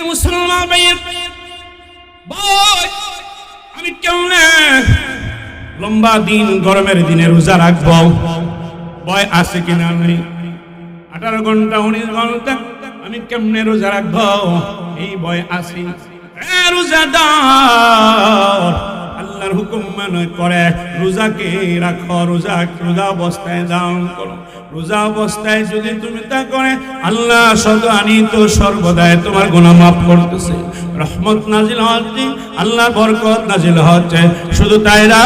মুসলমান ভাইয়ের ভাই, আমি কেমনে লম্বা দিন গরমের দিনে রোজা রাখবো? ভয় আছে কিনা? নাই। 18 ঘন্টা 19 ঘন্টা আমি কেমনে রোজা রাখবো? এই ভয় আছে। রোজাদার আল্লাহর হুকুম মানে করে রোজাকে রাখো, রোজা অবস্থায় দান করো। রোজা অবস্থায় যদি তুমি তা করে, আল্লাহ সদানিত সর্বদাই তোমার গুনাহ মাফ করতেছে, রহমত নাজিল হচ্ছে, আল্লাহর বরকত নাজিল হচ্ছে। শুধু তাই না,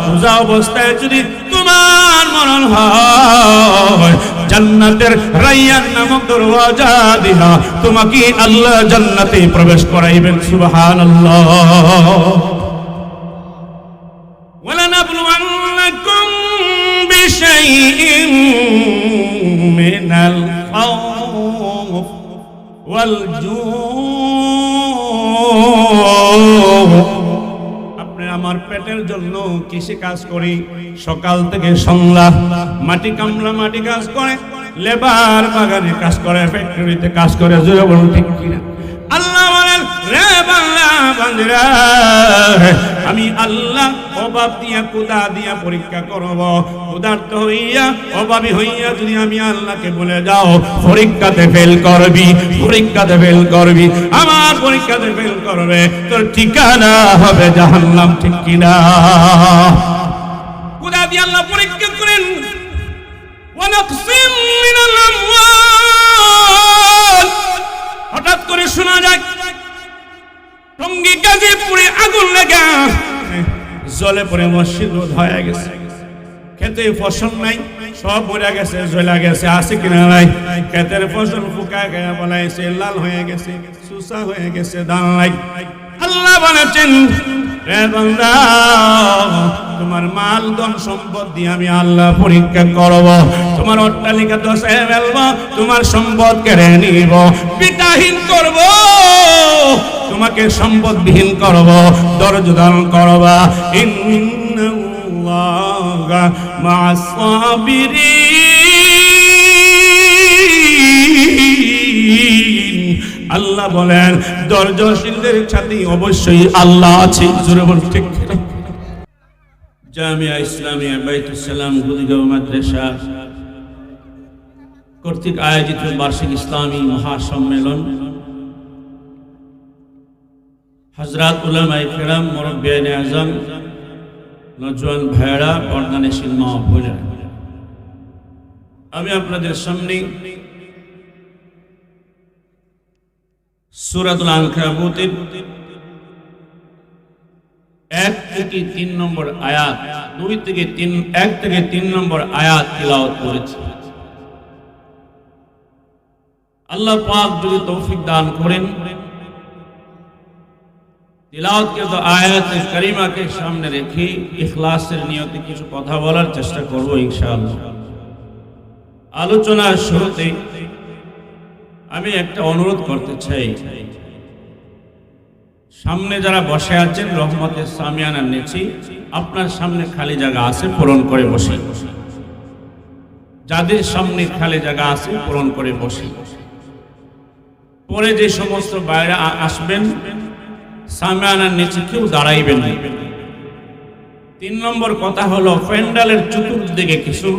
রোজা অবস্থায় যদি তোমার মরণ হয়, জান্নাতের রায়্যান নামক দরওয়াজা দিয়া তোমাকে আল্লাহ জান্নাতে প্রবেশ করাইবেন। সুবহানাল্লাহ। ওয়ালানাবলুওয়ান্নাকুম বিশাইইন মিনাল খাউফ ওয়াল জু'। আমার পেটের জন্য কৃষি কাজ করি, সকাল থেকে সন্ধ্যা মাটি কামলা মাটি কাজ করে, লেবার বাগানে কাজ করে, ফ্যাক্টরিতে কাজ করে। জোরে বলুন ঠিক কিনা? আল্লাহ বলেন, রে বান্দা বান্দিরা, আমি আল্লাহ অভাব দিয়া কুদা দিয়া পরীক্ষা করব। ক্ষুধার্ত হইয়া অভাবী হইয়া যদি আমি আল্লাহকে বলে যাও, পরীক্ষাতে ফেল করবি, পরীক্ষাতে ফেল করবি, আমার পরীক্ষাতে ফেল করবে, তোর ঠিকানা হবে জাহান্নাম। ঠিক কিনা? কুদা দিয়ে আল্লাহ পরীক্ষা করেন। ওয়ানাকসিম মিনাল আমওয়াল। হঠাৎ করে শোনা যায় টঙ্গী গাজীপুরে আগুন লাগা জলে পড়ে মসজিদ রোধ হয়ে গেছে, খেতে ফসল নাই, সব মরে গেছে, জ্বলা গেছে। আছে কিনা? নাই। খেতের ফসল ফুকা গেয়া বলাইছে, লাল হয়ে গেছে, সুসা হয়ে গেছে, দান নাই। আল্লাহ বলেছেন, হে বান্দা, তোমার মাল ধন সম্পদ দিয়ে আমি আল্লাহ পরীক্ষা করব। তোমার অট্টালিকা দশায় ফেলবো, তোমার সম্পদ কেড়ে নিব, পিতাহীন করব, তোমাকে সম্পদবিহীন করব, দরজা দান করবা। ইন্নাল্লাহা মা'আস সাবিরিন। আল্লাহ বলেন, ধৈর্যশীলদের সাথে অবশ্যই আল্লাহ আছে। জোরে বলুন ঠিক কিনা? জামিয়া ইসলামিয়া বাইতুস সালাম গুদিগাঁও মাদ্রাসা কর্তৃক আয়োজিত বার্ষিক ইসলামী মহাসম্মেলন, হযরত উলামায়ে কেরাম, মুরব্বিয়ানে আযম, নওজোয়ান ভাইরা, পর্দানশীল মা বোনেরা, আমি আপনাদের সামনে সূরাতুল আনকাবুতের 1 থেকে 3 নম্বর আয়াত, 1 থেকে 3 নম্বর আয়াত তিলাওয়াত করেছি। আল্লাহ পাক যদি তৌফিক দান করেন, তিলাওয়াতকৃত আয়াতে কারিমাকে সামনে রেখে ইখলাসের নিয়তে কিছু কথা বলার চেষ্টা করব ইনশাআল্লাহ। আলোচনার শুরুতে আমি একটা অনুরোধ করতে চাই, সামনে যারা বসে আছেন রহমতের সামিয়ানার নিচে, আপনার সামনে খালি জায়গা আছে, পূরণ করে বসে। যাদের সামনে খালি জায়গা আছে পূরণ করে বসে। পরে যে সমস্ত বাইরে আসবেন, সামিয়ানার নিচে কেউ দাঁড়াইবেন না। 3 নম্বর কথা হলো, প্যান্ডেলের চতুর্দিকে কিছু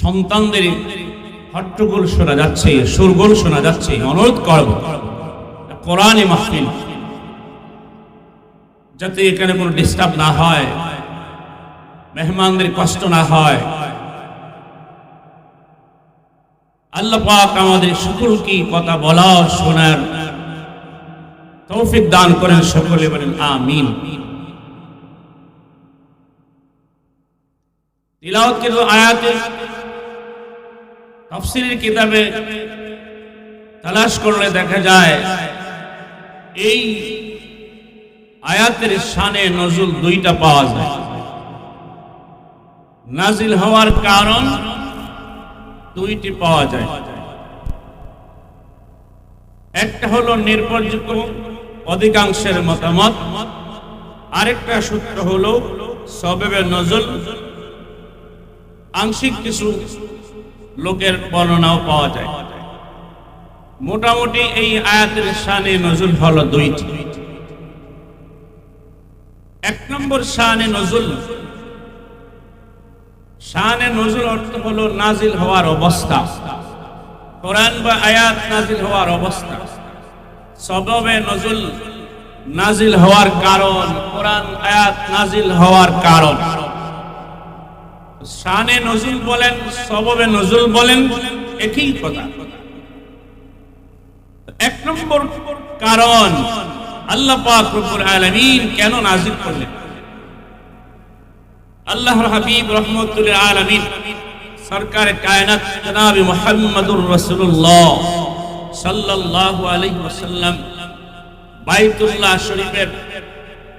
সন্তানদের হট্টগোল শোনা যাচ্ছে, সুরগোল শোনা যাচ্ছে। অনুরোধ করব, কোরআনে মাহফিল, যাতে এখানে কোনো ডিস্টার্ব না হয়, মেহমানদের কষ্ট না হয়। আল্লাহ পাক আমাদের সকলকে কথা বলা শোনার তৌফিক দান করেন। সকলে বলেন আমিন। তিলাওয়াতকৃত আয়াতে তাফসীরের কিতাবে তালাশ করলে দেখা যায়, এই আয়াতের শানে নজুল 2টা পাওয়া যায়। নাজিল হওয়ার কারণ 2টি পাওয়া যায়। একটা হলো নির্ভরযোগ্য অধিকাংশের মতামত, আরেকটা সূত্র হলো সবেবে নজুল, আংশিক কিছু লোকের বর্ণনাও পাওয়া যায়। মোটামুটি এই আয়াতের শানে নজুল হলো দুইটি। এক নম্বর শানে নজুল, শানে নজুল অর্থ হলো নাজিল হওয়ার অবস্থা, কোরআন বা আয়াত নাজিল হওয়ার অবস্থা। সববে নজুল নাজিল হওয়ার কারণ, কোরআন আয়াত নাজিল হওয়ার কারণ। শানে নজুল বলেন, সববে নজুল বলেন, একই কথা। এক নম্বর কারণ, আল্লাহ পাক রব্বুল আলামিন কেন নাজিল করলেন? আল্লাহর হাবিব রাহমাতুল আলামিন সরকার কায়নাত জনাব মুহাম্মদুর রাসূলুল্লাহ সাল্লাল্লাহু আলাইহি ওয়াসাল্লাম বাইতুল্লাহ শরীফের,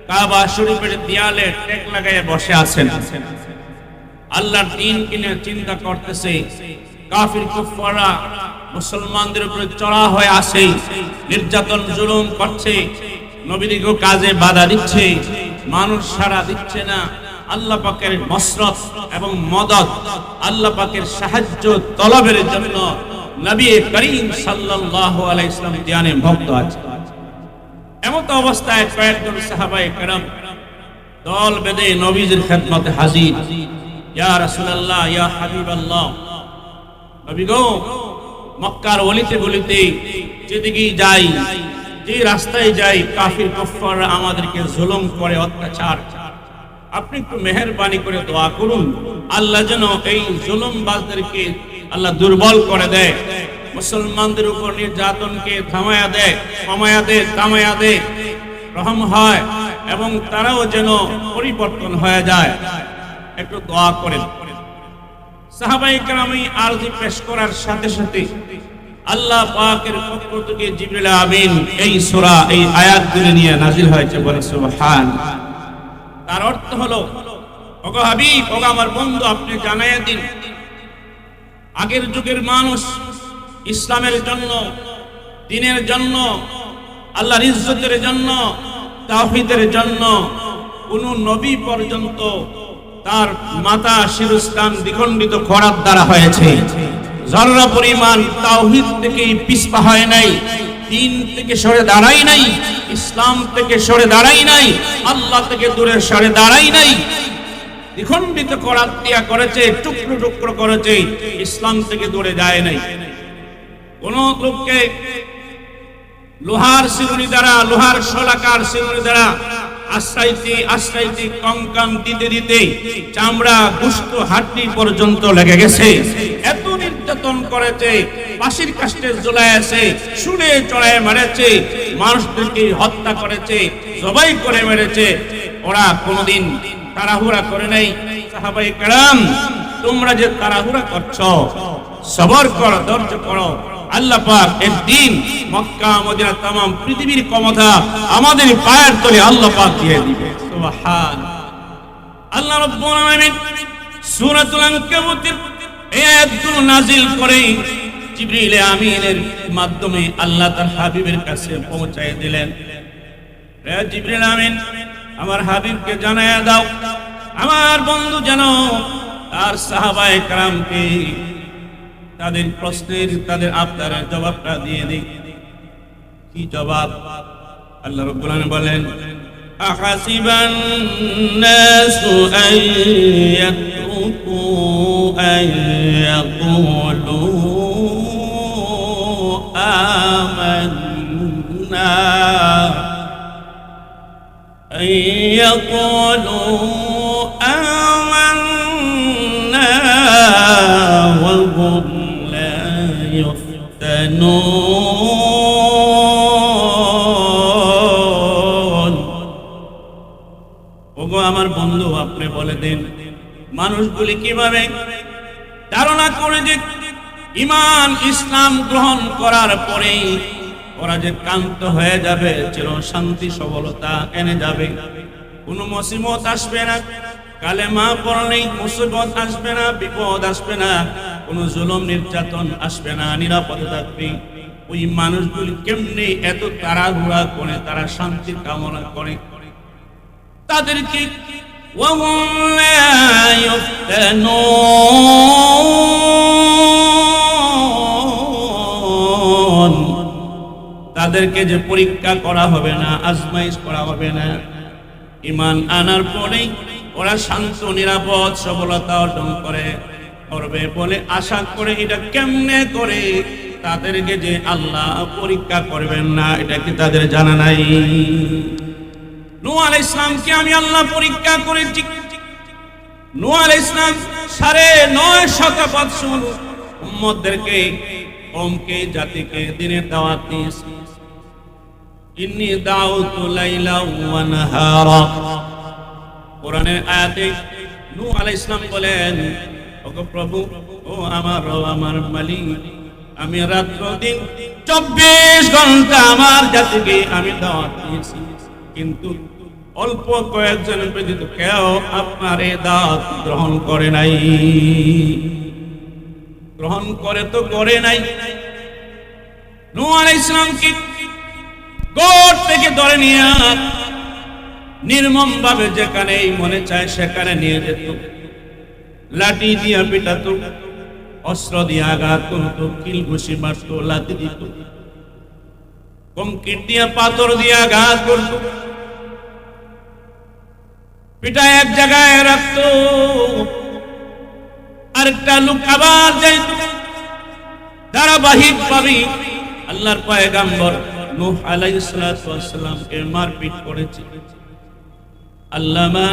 কাবা শরীফের দেয়ালে টেক লাগায় বসে আছেন। আল্লাহর দ্বীন কিনে চিন্তা করতেছে। কাফির কুফাররা মুসলমানদের উপরে চড়া হয়ে আসে, নির্যাতন জুলুম করছে, নবীদের কাজে বাধা দিচ্ছে, মানুষ সাড়া দিচ্ছে না। আল্লাহ পাকের নসরত এবং মদদ, আল্লাহ পাকের সাহায্য তলবের জন্য নবী করিম সাল্লাল্লাহু আলাইহি ওয়াসাল্লাম ধ্যানে ভক্ত আছে। এমত অবস্থায় কয়েকজন সাহাবায়ে কেরাম দল বেঁধে নবীজির খেদমতে হাজির। ইয়া রাসূলুল্লাহ, ইয়া হাবিবাল্লাহ, নবী গো, মক্কার অলিতে গলিতে যেদিকে যাই, যে রাস্তায় যাই, কাফির কুফাররা আমাদেরকে জুলুম করে, অত্যাচার। আপনি একটু মেহেরবানি করে দোয়া করুন, আল্লাহ যেন এই জুলুমবাজদেরকে আল্লাহ দুর্বল করে দেয়, মুসলমানদের উপর নির্যাতনকে থামায়া দেয়, কমায়া দেয়, থামায়া দেয়, রহম হয় এবং তারাও যেন পরিবর্তন হয়ে যায়। একটু দোয়া করেন। সাহাবায়ে কেরাম এই আরজি পেশ করার সাথে সাথে আল্লাহ পাকের পক্ষ থেকে জিবরিল আমিন এই সূরা, এই আয়াতগুলো নিয়ে নাজিল হয়েছে। বলে সুবহানাল্লাহ। তার অর্থ হলো, ওগো হাবিব, ওগো আমার বন্ধু, আপনি জানাইয়া দিন, আগের যুগের মানুষ ইসলামের জন্য, দ্বীনের জন্য, আল্লাহর ইজ্জতের জন্য, তাওহীদের জন্য কোন নবী পর্যন্ত তার মাথা শিরস্থান দ্বিখণ্ডিত করার দ্বারা হয়েছে। জররা পরিমাণ তাওহীদ থেকে পিছপা হয় নাই, দ্বীন থেকে সরে দাঁড়াই নাই, ইসলাম থেকে সরে দাঁড়াই নাই, আল্লাহ থেকে দূরে সরে দাঁড়াই নাই। দ্বিখণ্ডিত করার দিয়া করেছে, টুকরো টুকরো করেছে, ইসলাম থেকে দূরে যায় নাই। কোন লোককে লোহার শিরুনি দ্বারা, লোহার শলাকার শিরুনি দ্বারা আশ্রাইতে আশ্রাইতে কঙ্কান দিতে দিতে চামড়া, গোশত, হাড্ডি পর্যন্ত লেগে গেছে। এত নির্যাতন করেছে, ফাঁসির কাস্টে ঝুলাইছে, শুনে চড়ায় মেরেছে, মানুষদেরকে হত্যা করেছে, জবাই করে মেরেছে। ওরা কোনোদিন তাড়াহুড়া করে নাই। সাহাবায়ে কেরাম, তোমরা যে তাড়াহুড়া করছো, সবর করো, ধৈর্য করো। আল্লাহ পাক একদিন মক্কা, মদিনা, तमाम পৃথিবীর ক্ষমতা আমাদের পায়ের তলে আল্লাহ পাক দিয়ে দিবে। সুবহানাল্লাহ। আল্লাহ রাব্বুল আলামিন সূরাতুল আনকাবুতের এই আয়াতগুলো নাজিল করে জিবরিল আমিনের মাধ্যমে আল্লাহ তার হাবিবের কাছে পৌঁছায় দিলেন। হে জিবরিল আমিন, আমার হাবিবকে জানায়া দাও, আমার বন্ধু যেন তার সাহাবায়ে কেরামকে তাদের প্রশ্নের, তাদের আবদারের জবাবটা দিয়ে দিই। কি জবাব? আল্লাহ রাব্বুল আলামিন বলেন, আহাসিবান নাসু আন ইয়াতরুকু আন ইয়াকুলু আমান্না আন ইয়াকুলু আমান্না ওয়া হুম ওগো আমার বন্ধু, আপনি বলে দেন, মানুষগুলি কিভাবে ধারণা করে যে ঈমান ইসলাম গ্রহণ করার পরে ওরা যে কান্ত হয়ে যাবে, চির শান্তি সবলতা এনে যাবে, কোনো মুসিবত আসবে না, কালেমা পড়লেই মুসিবত আসবে না, বিপদ আসবে না, কোনো জুলুম নির্যাতন আসবে না, নিরাপদে থাকবে। ওই মানুষগুলি কেমনে এত তাড়াহুড়া করে তারা শান্তি কামনা করে? তাদেরকে ওয়াহুম লা ইফতানুন, তাদেরকে যে পরীক্ষা করা হবে না, আজমাইশ করা হবে না, ঈমান আনার পরেই ওরা শান্ত নিরাপদ সফলতা অর্জন করবে বলে আশা করে, এটা কেমনে করে তাদেরকে যে আল্লাহ পরীক্ষা করবেন না, এটা কি তাদের জানা নাই? নূহ আলাইহিস সালামকে আমি আল্লাহ পরীক্ষা করেছি। নূহ আলাইহিস সালাম 950 বছর উম্মতদেরকে, কওমকে, জাতিকে দ্বীনের দাওয়াত দিয়েছে। ইন্নী দাউতু লাইলা ওয়া নাহারা, কোরআনের আয়াতে নূহ আলাইহিস সালাম বলেন, ওগো প্রভু, ও আমার রব, আমার মালিক, আমি রাত্র দিন 24 ঘন্টা আমার জাতিকে আমি দাওয়াত দিয়েছি, কিন্তু অল্প কয়েকজন ব্যতীত কেউ আপনার এই দাওয়াত গ্রহণ করে নাই। গ্রহণ করে তো করে নাই। নূহ আলাইহিস সালামকে গোট থেকে ধরে নিয়ে নির্মম ভাবে যেখানেই মনে চায় সেখানে নিয়ে যেত, লাঠি দিয়ে পিটাতো, অস্ত্র দিয়ে আঘাত করতো, কিল ঘুষি মারতো, লাঠি দিত, কংক্রিট দিয়ে পাথর দিয়ে আঘাত করতো, পিটা এক জায়গায় রাখতো, আরেকটা লোক আবার যাইত। ধারাবাহিক ভাবে আল্লাহর পয়গম্বর নূহ আলাইহিস সালামকে মারপিট করেছে। আল্লামা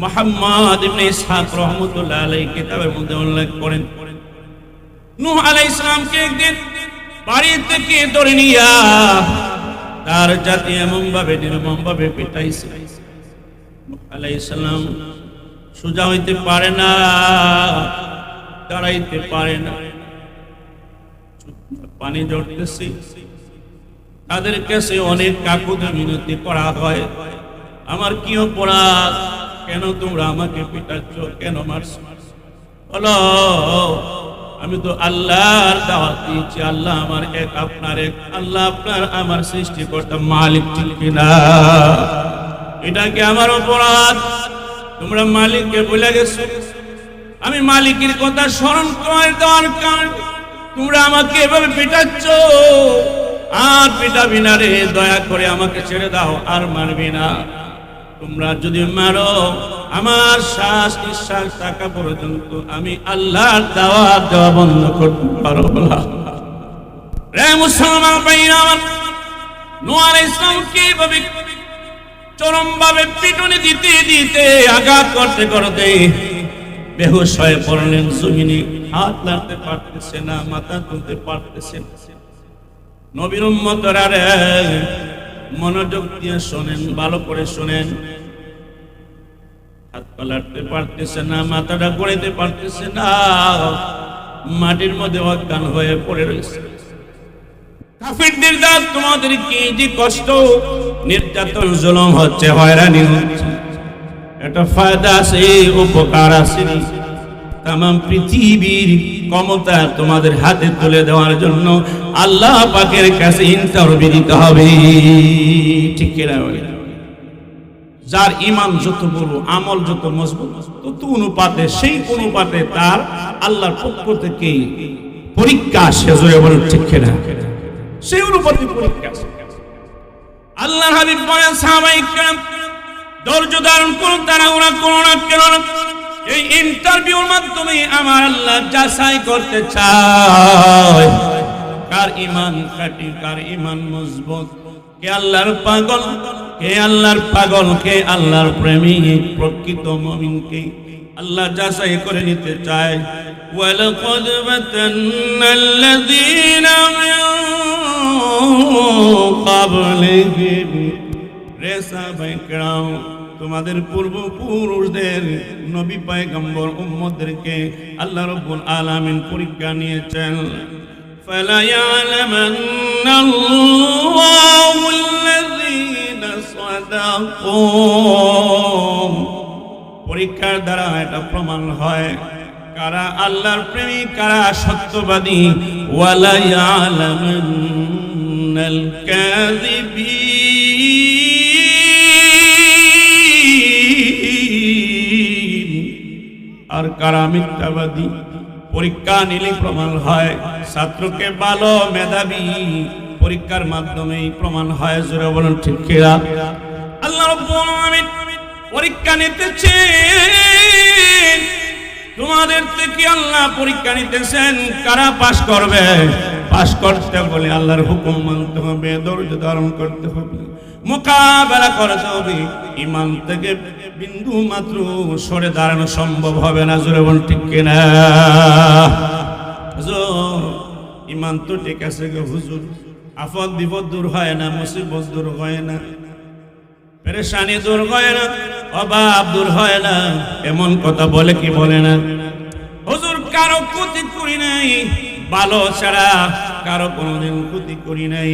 মুহাম্মদ ইবনে ইসহাক রাহমাতুল্লাহ আলাইহি কিতাবের মধ্যে উল্লেখ করেন, নূহ আলাইহিস সালামকে একদিন বাড়ি থেকে ধরে নিয়া তার জাতি এমন ভাবে নির্মম ভাবে পিটাইছে। নূহ আলাইহিস সালাম সোজা হইতে পারে না, দাঁড়াইতে পারে না, পানি জড়তেছে। তাদের কাছে অনেক কাকুতি মিনতি করা হয়, আমার কি অপরাধ, কেন তোমরা আমাকে পিটাচ্ছ, কেন মারছো? বলো, আমি তো আল্লাহর দাওয়াত দিয়েছি, আল্লাহ আমার এক, আপনার এক, আল্লাহ আপনার আমার সৃষ্টিকর্তা মালিক, ঠিক কিনা? এটা কি আমার অপরাধ? তোমরা মালিককে ভুলে গেছো। আমি মালিকের কথা স্মরণ করে দেওয়ার কারণে তোমরা আমাকে এভাবে পিটাচ্ছ। আর পিটাবি না রে, দয়া করে আমাকে ছেড়ে দাও, আর মারবি না। তোমরা যদি মারো আমার শ্বাস নিঃশ্বাস থাকা পর্যন্ত আমি আল্লাহর দাওয়াত দেওয়া বন্ধ করতে পারবো না। রে মুসলমান ভাইরা আমার, নূহ আলাইহিস সালামকে এভাবে চরম ভাবে পিটুনি দিতে দিতে, আঘাত করতে করতে বেহুশ হয়ে পড়লেন জমিনে। হাত নাড়তে পারতেছে না, মাথা তুলতে পারতেছে না। নবীর উম্মতরা রে, মনোযোগ দিয়ে শোনেন, ভালো করে শোনেন। হাত পা নাড়তে পারতেছে না, মাথাটা গড়াইতে পারতেছে না, মাটির মধ্যে অজ্ঞান হয়ে পড়ে রয়েছে। কাফিরদের দ্বারা তোমাদের কি যে কষ্ট, নির্যাতন, জুলুম হচ্ছে, হয়রানি হচ্ছে, এটা ফায়দা আছে, উপকার আছে। তামাম পৃথিবীর ক্ষমতা তোমাদের হাতে তুলে দেওয়ার জন্য আল্লাহ পাকের কাছে ইন্টারভিউ দিতে হবে, ঠিক কিনা? যার ঈমান যত বড়, আমল যত মজবুত, তত অনুপাতে, সেই অনুপাতে তার আল্লাহর পক্ষ থেকে পরীক্ষা আসে। জোরে বলেন ঠিক কিনা? সেই অনুপাতে পরীক্ষা আসে। আল্লাহর হাবিব বলেন, সাহাবায়ে কেরাম ধৈর্য ধারণ করুন, তাড়াহুড়া করুন না, কেন না? এই ইন্টারভিউর মাধ্যমে আমার আল্লাহ যাচাই করতে চায় কার ঈমান খাঁটি, কার ঈমান মজবুত, কে আল্লাহর পাগল, কে আল্লাহর পাগল, কে আল্লাহর প্রেমিক, প্রকৃত মুমিনকে আল্লাহ যাচাই করে নিতে চায়। ওয়ালাকাদ ফাতান্নাল্লাযীনা মিন ক্বাবলিহিম, রে সাহাবায়ে কেরাম, তোমাদের পূর্বপুরুষদের নবী পয়গম্বর উম্মতদেরকে আল্লাহ রাব্বুল আলামিন পরীক্ষা নিয়েছেন। ফালা ইয়ালামান্নাল্লাহুল্লাযীনা সাদাকু, পরীক্ষার দ্বারা এটা প্রমাণ হয় কারা আল্লাহর প্রেমিক, কারা সত্যবাদী। ওয়ালা ইয়ালামান্নাল কাযিবিন, আর কারা মিথ্যাবাদী। পরীক্ষা নিলে প্রমাণ হয় ছাত্রকে ভালো মেধাবী, পরীক্ষার মাধ্যমেই প্রমাণ হয়। জোরে বলুন ঠিক কিনা? আল্লাহ রাব্বুল আলামিন পরীক্ষা নিতেছেন, তোমাদের থেকে আল্লাহ পরীক্ষা নিতেছেন কারা পাশ করবে। পাশ করতে বলে আল্লাহর হুকুম মানতে হবে, ধৈর্য ধারণ করতে হবে, মোকাবেলা করতে হবে। ঈমান থেকে বিন্দু মাত্র সরে দাঁড়ানো সম্ভব হবে না। জোরে বলুন ঠিক কিনা? হুজুর ঈমান তো ঠিক আছে গো হুজুর, আফত বিপদ দূর হয় না, মুসিবত দূর হয় না, পেরেশানি দূর হয় না, অভাব দূর হয় না, এমন কথা বলে কি বলে না? হুজুর কারো ক্ষতি করি নাই, ভালো ছাড়া কারো কোনোদিন ক্ষতি করি নাই।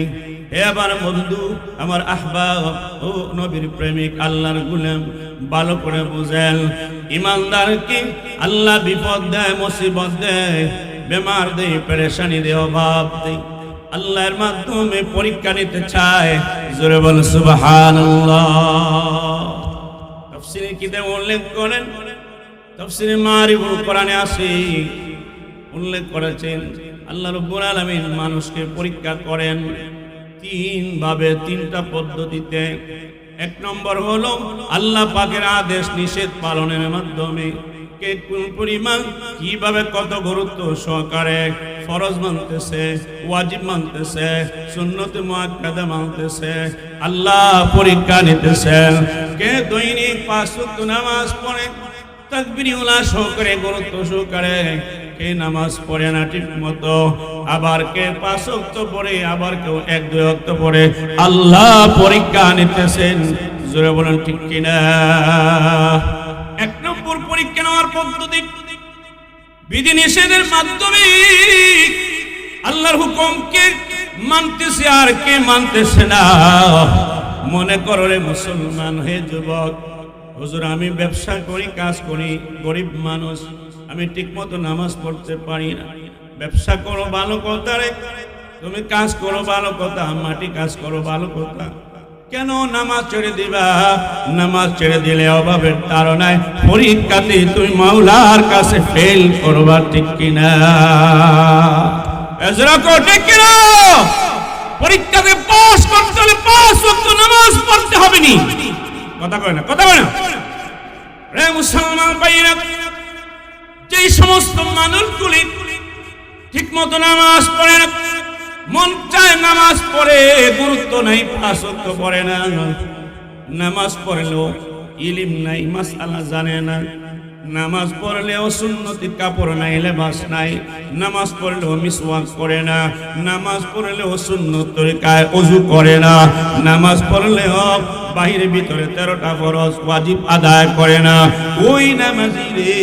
এবার বন্ধু আমার আহবাব ও নবীর প্রেমিক আল্লাহর গোলাম, ভালো করে বুঝেন, ইমানদারকে আল্লাহ বিপদ দেয়, মুসিবত দেয়, বেমার দেয়, পেরেশানি দেয়, অভাব দেয়, আল্লাহর মাধ্যমে পরীক্ষা নিতে চায়। জোরে বল সুবহানাল্লাহ। তাফসীরে কিতাবে উল্লেখ করেন, তাফসীরে মারিফুল কোরআনে আছে, উল্লেখ করেছেন আল্লাহ রাব্বুল আলামিন মানুষকে পরীক্ষা করেন তিন ভাবে, তিনটা পদ্ধতিতে। এক নম্বর হলো আল্লাহ পাকের আদেশ নিষেধ পালনের মাধ্যমে, কে কোন পরিমাণ কিভাবে কত গুরুত্ব সহকারে ফরজ মানতেছে, ওয়াজিব মানতেছে, সুন্নত মুআক্কাদা মানতেছে, আল্লাহ পরীক্ষা নিতেছেন। কে দৈনিক 5 ওয়াক্ত নামাজ পড়ে তাকবীরুল্লাহ সহকারে গুরুত্ব সহকারে, কে নামাজ পড়ে না ঠিক মতো, আবার কে 5 ওয়াক্ত পড়ে, আবার কেউ 1-2 ওয়াক্ত পড়ে, আল্লাহ পরীক্ষা নিতেছেন। জোরে বলেন ঠিক কিনা? এক নম্বর পরীক্ষা নেওয়ার পদ্ধতি বিধি নিষেধের মাধ্যমে, আল্লাহর হুকুম কে মানতেছে আর কে মানতেছে না। মনে করো রে মুসলমান হে যুবক, হুজুর আমি ব্যবসা করি, কাজ করি, গরিব মানুষ, আমি ঠিক মতো নামাজ পড়তে পারি না। ব্যবসা করো ভালো কথা রে, তুমি কাজ করো ভালো কথা, মাটি কাজ করো ভালো কথা, কেন নামাজ ছেড়ে দিবা? নামাজ ছেড়ে দিলে অভাবের তাড়নায় পরীক্ষাতে তুমি মাওলার কাছে ফেল করবা, ঠিক কিনা? ঠিক কিনা? পরীক্ষাতে পাস করতে হলে 5 ওয়াক্ত নামাজ পড়তে হবে নি। কথা কয় না, কথা কয় না রে মুসলমান ভাইরা। যেই সমস্ত মানুষগুলি ঠিক মতো নামাজ পড়ে না, মন চায় নামাজ পড়ে, গুরুত্ব নাই, 5 ওয়াক্ত পড়ে না, নামাজ পড়লেও ইলম নাই, মাসআলা জানে না, নামাজ পড়লেও সুন্নতি কাপড় নাই, লেবাস নাই, নামাজ পড়লেও মিসওয়াক করে না, নামাজ পড়লেও সুন্নত তরিকায় ওযু করে না, নামাজ পড়লেও বাহিরে ভিতরে 13টা ফরজ ওয়াজিব আদায় করে না, ওই নামাজি রে,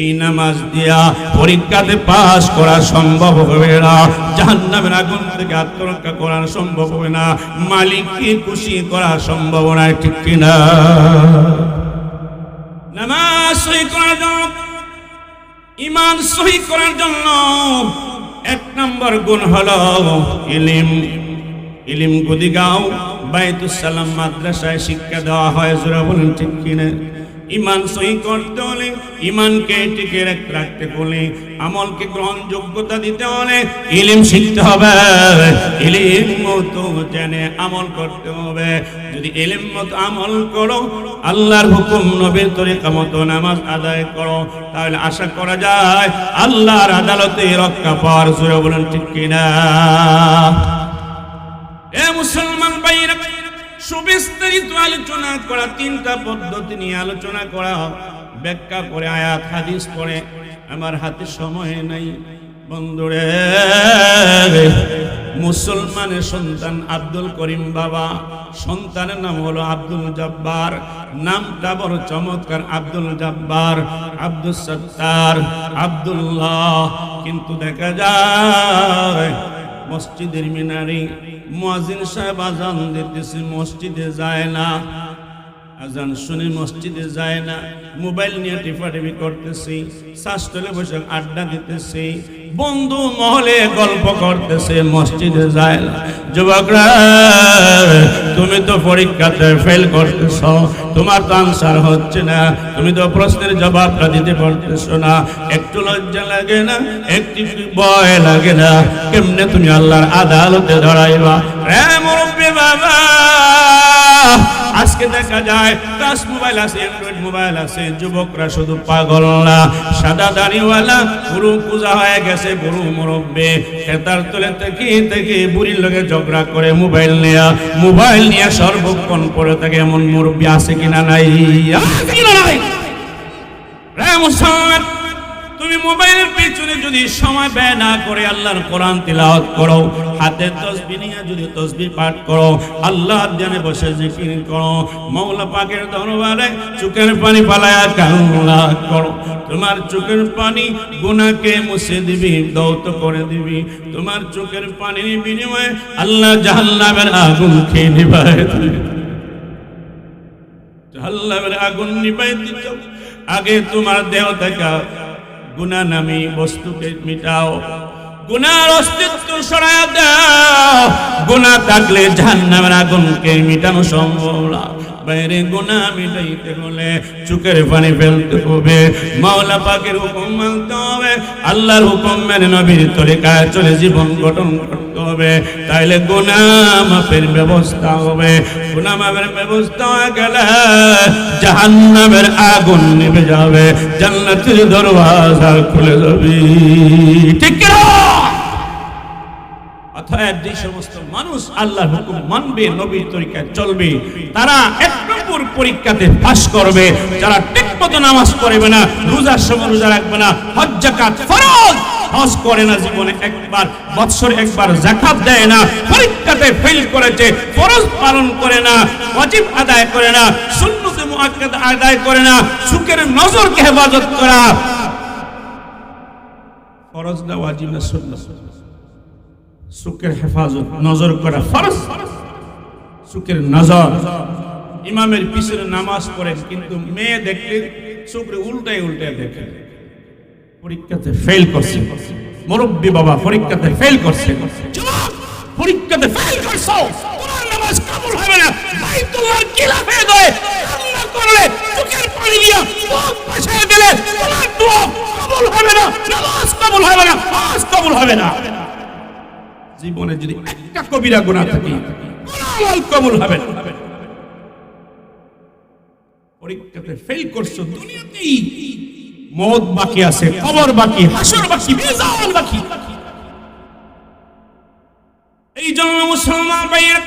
এই নামাজ দিয়া পরীক্ষাতে পাস করা সম্ভব হবে না, জাহান্নামের আগুন থেকে আত্মরক্ষা করা সম্ভব হবে না, মালিককে খুশি করা সম্ভব না, ঠিক কিনা? নামাজ সহি করার জন্য, ঈমান সহি করার জন্য 1 নম্বর গুণ হলো ইলম। ইলম গদিগাঁও বাইতুস সালাম মাদ্রাসায় শিক্ষা দেওয়া হয়। জোরে বলেন ঠিক কিনা? ঈমান সহি করতে হলে, ঈমানকে টিকে রাখতে হলে, আমলকে গ্রহণযোগ্যতা দিতে হলে ইলম শিখতে হবে, ইলম মতো জেনে আমল করতে হবে। যদি ইলম মতো আমল করো, আল্লাহর হুকুম নবীর তরিকা মতো নামাজ আদায় করো, তাহলে আশা করা যায় আল্লাহর আদালতে রক্ষা পাওয়ার। জোরে বলেন ঠিক কিনা? এ মুসলমান ভাইরা, সুবিস্তারিত আলোচনা করা, 3টা পদ্ধতি নিয়ে আলোচনা করা, ব্যাখ্যা করে, আয়াত হাদিস পড়ে আমার হাতে সময় নাই। বন্ধুরে, মুসলমানের সন্তান আব্দুল করিম বাবা, সন্তানের নাম হলো আব্দুল জব্বার, নামটা বড় চমৎকার, আব্দুল জব্বার, আব্দুল সত্তার, আব্দুল্লাহ। কিন্তু দেখা যায় মসজিদের মিনারে মুয়াজ্জিন সাহেব আজান দিতেছে, মসজিদে যায় না, আজান শুনে মসজিদে যায় না, মোবাইল নিয়ে টিপাটিপি করতেছে, শ্বাসতলে বসে আড্ডা দিতেছে, বন্ধু মহলে গল্প করতেছে, মসজিদে যায় না। যুবকরা, তুমি তো পরীক্ষাতে ফেল করতেছ, তোমার তো আনসার হচ্ছে না, তুমি তো প্রশ্নের জবাবটা দিতে পারতেছো না, একটু লজ্জা লাগে না, একটু ভয় লাগে না? কেমনে তুমি আল্লাহর আদালতে দাঁড়াইবা? রে মুরব্বি বাবা, আজকে দেখা যায় টাচ মোবাইল আছে, অ্যান্ড্রয়েড মোবাইল আছে, যুবকরা শুধু পাগল না, সাদা দাড়িওয়ালা গুরু পূজা হয়ে গেছে, গুরু মুরব্বি খেতার তলে থেকে বুড়ির লগে ঝগড়া করে মোবাইল নিয়ে সর্বক্ষণ পড়ে থাকে, এমন মুরব্বি আছে কিনা নাই? মুসলমান, তুমি মোবাইলের পিছনে যদি সময় ব্যয় না করে আল্লাহর কোরআন তিলাওয়াত করো, হাতে তাসবিহ নিয়ে যদি তাসবিহ পাঠ করো, আল্লাহর ধ্যানে বসে জিকির করো, মাওলা পাকের দরবারে চোখের পানি ফালায়া কান্না করো, তোমার চোখের পানি গুনাহকে মুছে দিবি, দৌত করে দিবি। তোমার চোখের পানির বিনিময়ে আল্লাহ জাহান্নামের আগুন খেয়ে নিভায় দিবে। জাহান্নামের আগুন নিভাই দিতে আগে তোমার দেহ থেকে গুনাহ নামী বস্তুকে মিটাও, গুনার অস্তিত্ব সরায়া দাও। গুনাহ থাকলে জাহান্নামের আগুনকে মিটানো সম্ভব না। বাইরে গুনাহ মিটাইতে হলে চোখের পানি ফেলতে হবে, মাওলা পাকের হুকুম মানতে হবে, আল্লাহর হুকুম মেনে নবীর তরিকায় চলে জীবন গঠন করতে হবে। তাইলে গুনাহ মাফের ব্যবস্থা হবে। গুনাহ মাফের ব্যবস্থা হয়ে গেলে জাহান্নামের আগুন নিভে যাবে, জান্নাতের দরওয়াজা খুলে যাবে। ঠিক কি না? অতএব যে সমস্ত মানুষ আল্লাহর হুকুম মানবে, নবীর তরিকায় চলবে, তারা এক নম্বর পরীক্ষাতে পাস করবে। যারা ঠিকমতো নামাজ পড়বে না, রোজার সময় রোজা রাখবে না, হজ যাকাত ফরজ হজ করে না, জীবনে একবার বৎসরে একবার যাকাত দেয় না, পরীক্ষাতে ফেল করেছে, ফরজ পালন করে না, ওয়াজিব আদায় করে না, সুন্নতে মুআক্কাদা আদায় করে না, চোখের নজরকে হেফাজত করা ফরজ না ওয়াজিব না সুন্নাত? চোখের হেফাজত, নজর করা ফরজ। চোখের নজর, ইমামের পিছনে নামাজ পড়েন কিন্তু মেয়ে দেখলে চোখে উল্টায় দেখে, পরীক্ষাতে ফেল করছে। মুরব্বি বাবা পরীক্ষাতে ফেল করছে, পরীক্ষাতে ফেল করছো, তোমার নামাজ কবুল হবে না। বাইতুল্লাহর খিলাফে দয়ে আল্লাহ করলে চোখের পানি দিয়া মুখ ভাসায় দিলে তোমার দোয়া কবুল হবে না, নামাজ কবুল হবে না, হজ কবুল হবে না। জীবনে যদি একটা কবিরা গুনাহ থাকে, কোনো আমল কবুল হবে না। পরীক্ষাতে ফেল করছো, দুনিয়াতেই মওত বাকি আছে, কবর বাকি, হাসর বাকি, মিজান বাকি। এই জন্য মুসলমান ভাইয়েরা,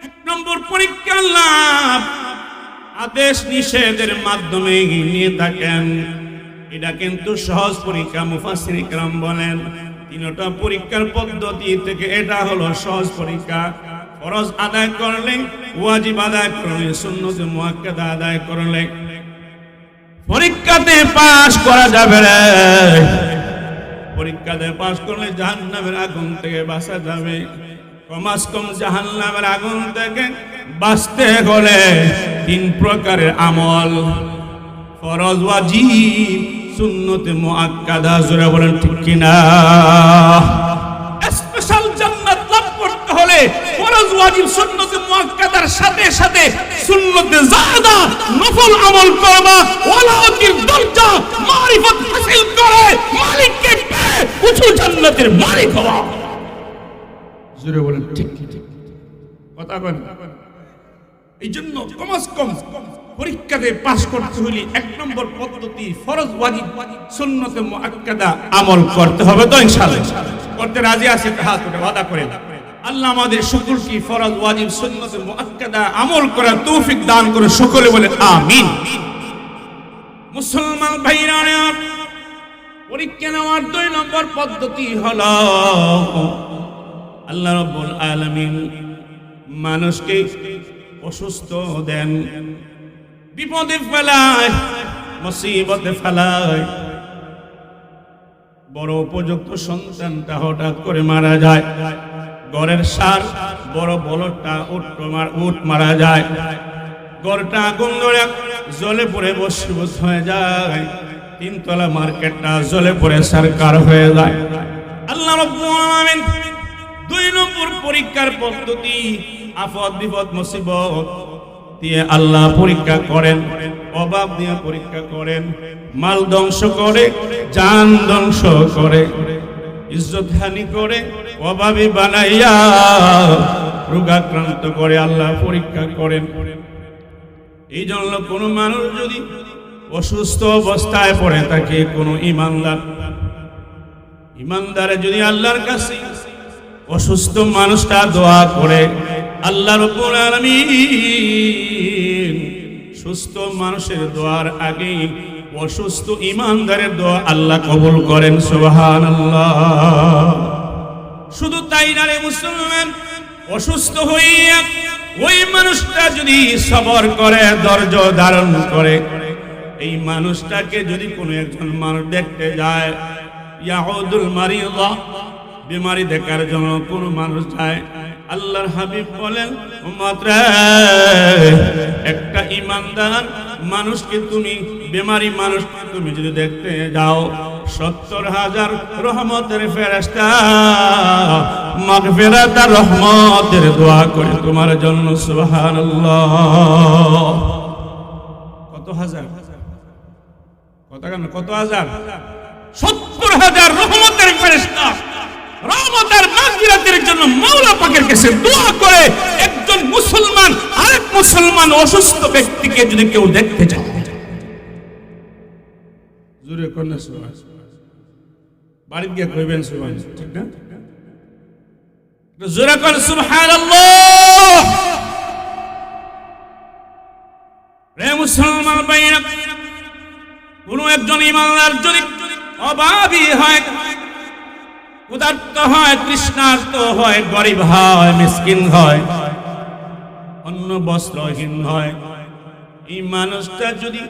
এক নম্বর পরীক্ষা লাভ আদেশ নিষেধের মাধ্যমে নিয়ে থাকেন। এটা কিন্তু সহজ পরীক্ষা। মুফাসসিরিন کرام বলেন তিনটা পরীক্ষার পদ্ধতি থেকে এটা হলো সহজ পরীক্ষা। ফরজ আদায় করলে, ওয়াজিব আদায় করলে, সুন্নত মুআক্কাদা আদায় করলে পরীক্ষাতে পাস করা যাবে রে। পরীক্ষাতে পাস করলে জাহান্নামের আগুন থেকে বাঁচা যাবে। কমাস কম জাহান্নামের আগুন থেকে বাঁচতে হলে 3 প্রকারের আমল, ফরজ, ওয়াজিব, সুন্নতে মুআক্কাদা। জোরে বলেন ঠিক কি না? স্পেশাল জান্নাত লাভ করতে হলে ফরজ, ওয়াজিব, সুন্নতে মুআক্কাদার সাথে সাথে সুন্নতে যাদা নফল আমল করবা। ওয়ালাউদ্দিন দরজা মারিফত হাসিল করে মালিককে পেয়ে উঁচু জান্নাতের মালিক হওয়া। জোরে বলেন ঠিক ঠিক কথা বলেন। এই জন্য কমাস কম পরীক্ষাতে পাস করতে হলে 1 নম্বর পদ্ধতি ফরজ, ওয়াজিব, সুন্নতে মুআক্কাদা আমল করতে হবে। তো ইনশাআল্লাহ করতে রাজি আছে? হাত উঠে ওয়াদা করেন। আল্লাহ আমাদের সকলকে ফরজ, ওয়াজিব, সুন্নতে মুআক্কাদা আমল করার তৌফিক দান করে, সকলে বলে আমিন। মুসলমান ভাইরা, পরীক্ষা নেওয়ার 2 নম্বর পদ্ধতি হলো আল্লাহ রাব্বুল আলামিন মানুষকে অসুস্থ দেন, বিপদে ফেলায়, মুসিবতে ফেলায়। বড় উপযুক্ত সন্তানটা হঠাৎ করে মারা যায়, ঘরের সার বড় বলদটা উট মারা যায়, ঘরটা আগুন ধরে জ্বলে পড়ে ভস্মীভূত হয়ে যায়। তিনতলা মার্কেটটা জ্বলে পড়ে সরকার হয়ে যায়। আল্লাহ রাব্বুল আলামিন 2 নম্বর পরীক্ষার পদ্ধতি, আফত বিপদ মুসিবত দিয়ে আল্লাহ পরীক্ষা করেন, অভাব দিয়ে পরীক্ষা করেন, মাল ধ্বংস করে, জান ধ্বংস করে, ইজ্জত হানি করে, অভাবী বানাইয়া রোগাক্রান্ত করে আল্লাহ পরীক্ষা করেন। এই জন্য কোনো মানুষ যদি অসুস্থ অবস্থায় পড়ে থাকে, কোনো ইমানদারে যদি আল্লাহর কাছে অসুস্থ মানুষটা দোয়া করে, আল্লাহ রাব্বুল আলামিন সুস্থ মানুষের দোয়ার আগে অসুস্থ ইমানদারের দোয়া আল্লাহ কবুল করেন। সুবহানাল্লাহ। শুধু তাই না রে মুসলমান, অসুস্থ হইয়া ওই মানুষটা যদি সবর করে, ধৈর্য ধারণ করে, এই মানুষটাকে যদি কোনো একজন মানুষ দেখতে যায়, ইয়াউদুল মারিদা, বিমারি দেখার জন্য কোনো মানুষ যায়, আল্লাহর হাবিব বলেন, মাত্র একটা ইমানদার মানুষকে তুমি, বিমারি মানুষকে তুমি যদি দেখতে যাও, 70,000 রহমতের ফেরেশতা মাগফিরাত আর রহমতের দোয়া করে তোমার জন্য। সুবহানাল্লাহ। কত হাজার, কত হাজার? 70,000 রহমতের ফেরেশতা রহমতের মাগফিরাতের জন্য মাওলা পাকের কাছে দোয়া করে। একজন মুসলমান আরেক মুসলমান অসুস্থ ব্যক্তিকে যদি কেউ দেখতে যায়, জোরে কোন সুবহানাল্লাহ, বাড়িতে গিয়ে কইবেন সুবহানাল্লাহ, ঠিক না? জোরে কোন সুবহানাল্লাহ। রে মুসলমান ভাইরা, কোন একজন ইমানদার যদি অভাবী হয়, ক্ষুধার্ত হয়, তৃষ্ণার্ত হয়, গরিব হয়, মিসকিন হয়, অন্ন বস্ত্রহীন হয়, এই মানুষটা যদি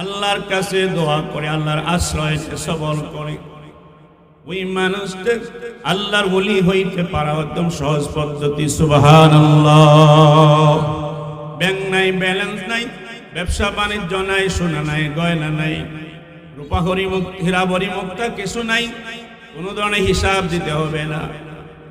আল্লাহর কাছে দোয়া করে, আল্লাহর আশ্রয় সবল করে, ওই মানুষটা আল্লাহর ওলি হইতে পারা একদম সহজ পদ্ধতি। সুবহানাল্লাহ। ব্যাংক নাই, ব্যালেন্স নাই, ব্যবসা বাণিজ্য নাই, সোনা নাই, গয়না নাই, রূপাহরি মুক্ত, হীরাবরি মুক্তা কিছু নাই, কোনো ধরনের হিসাব দিতে হবে না,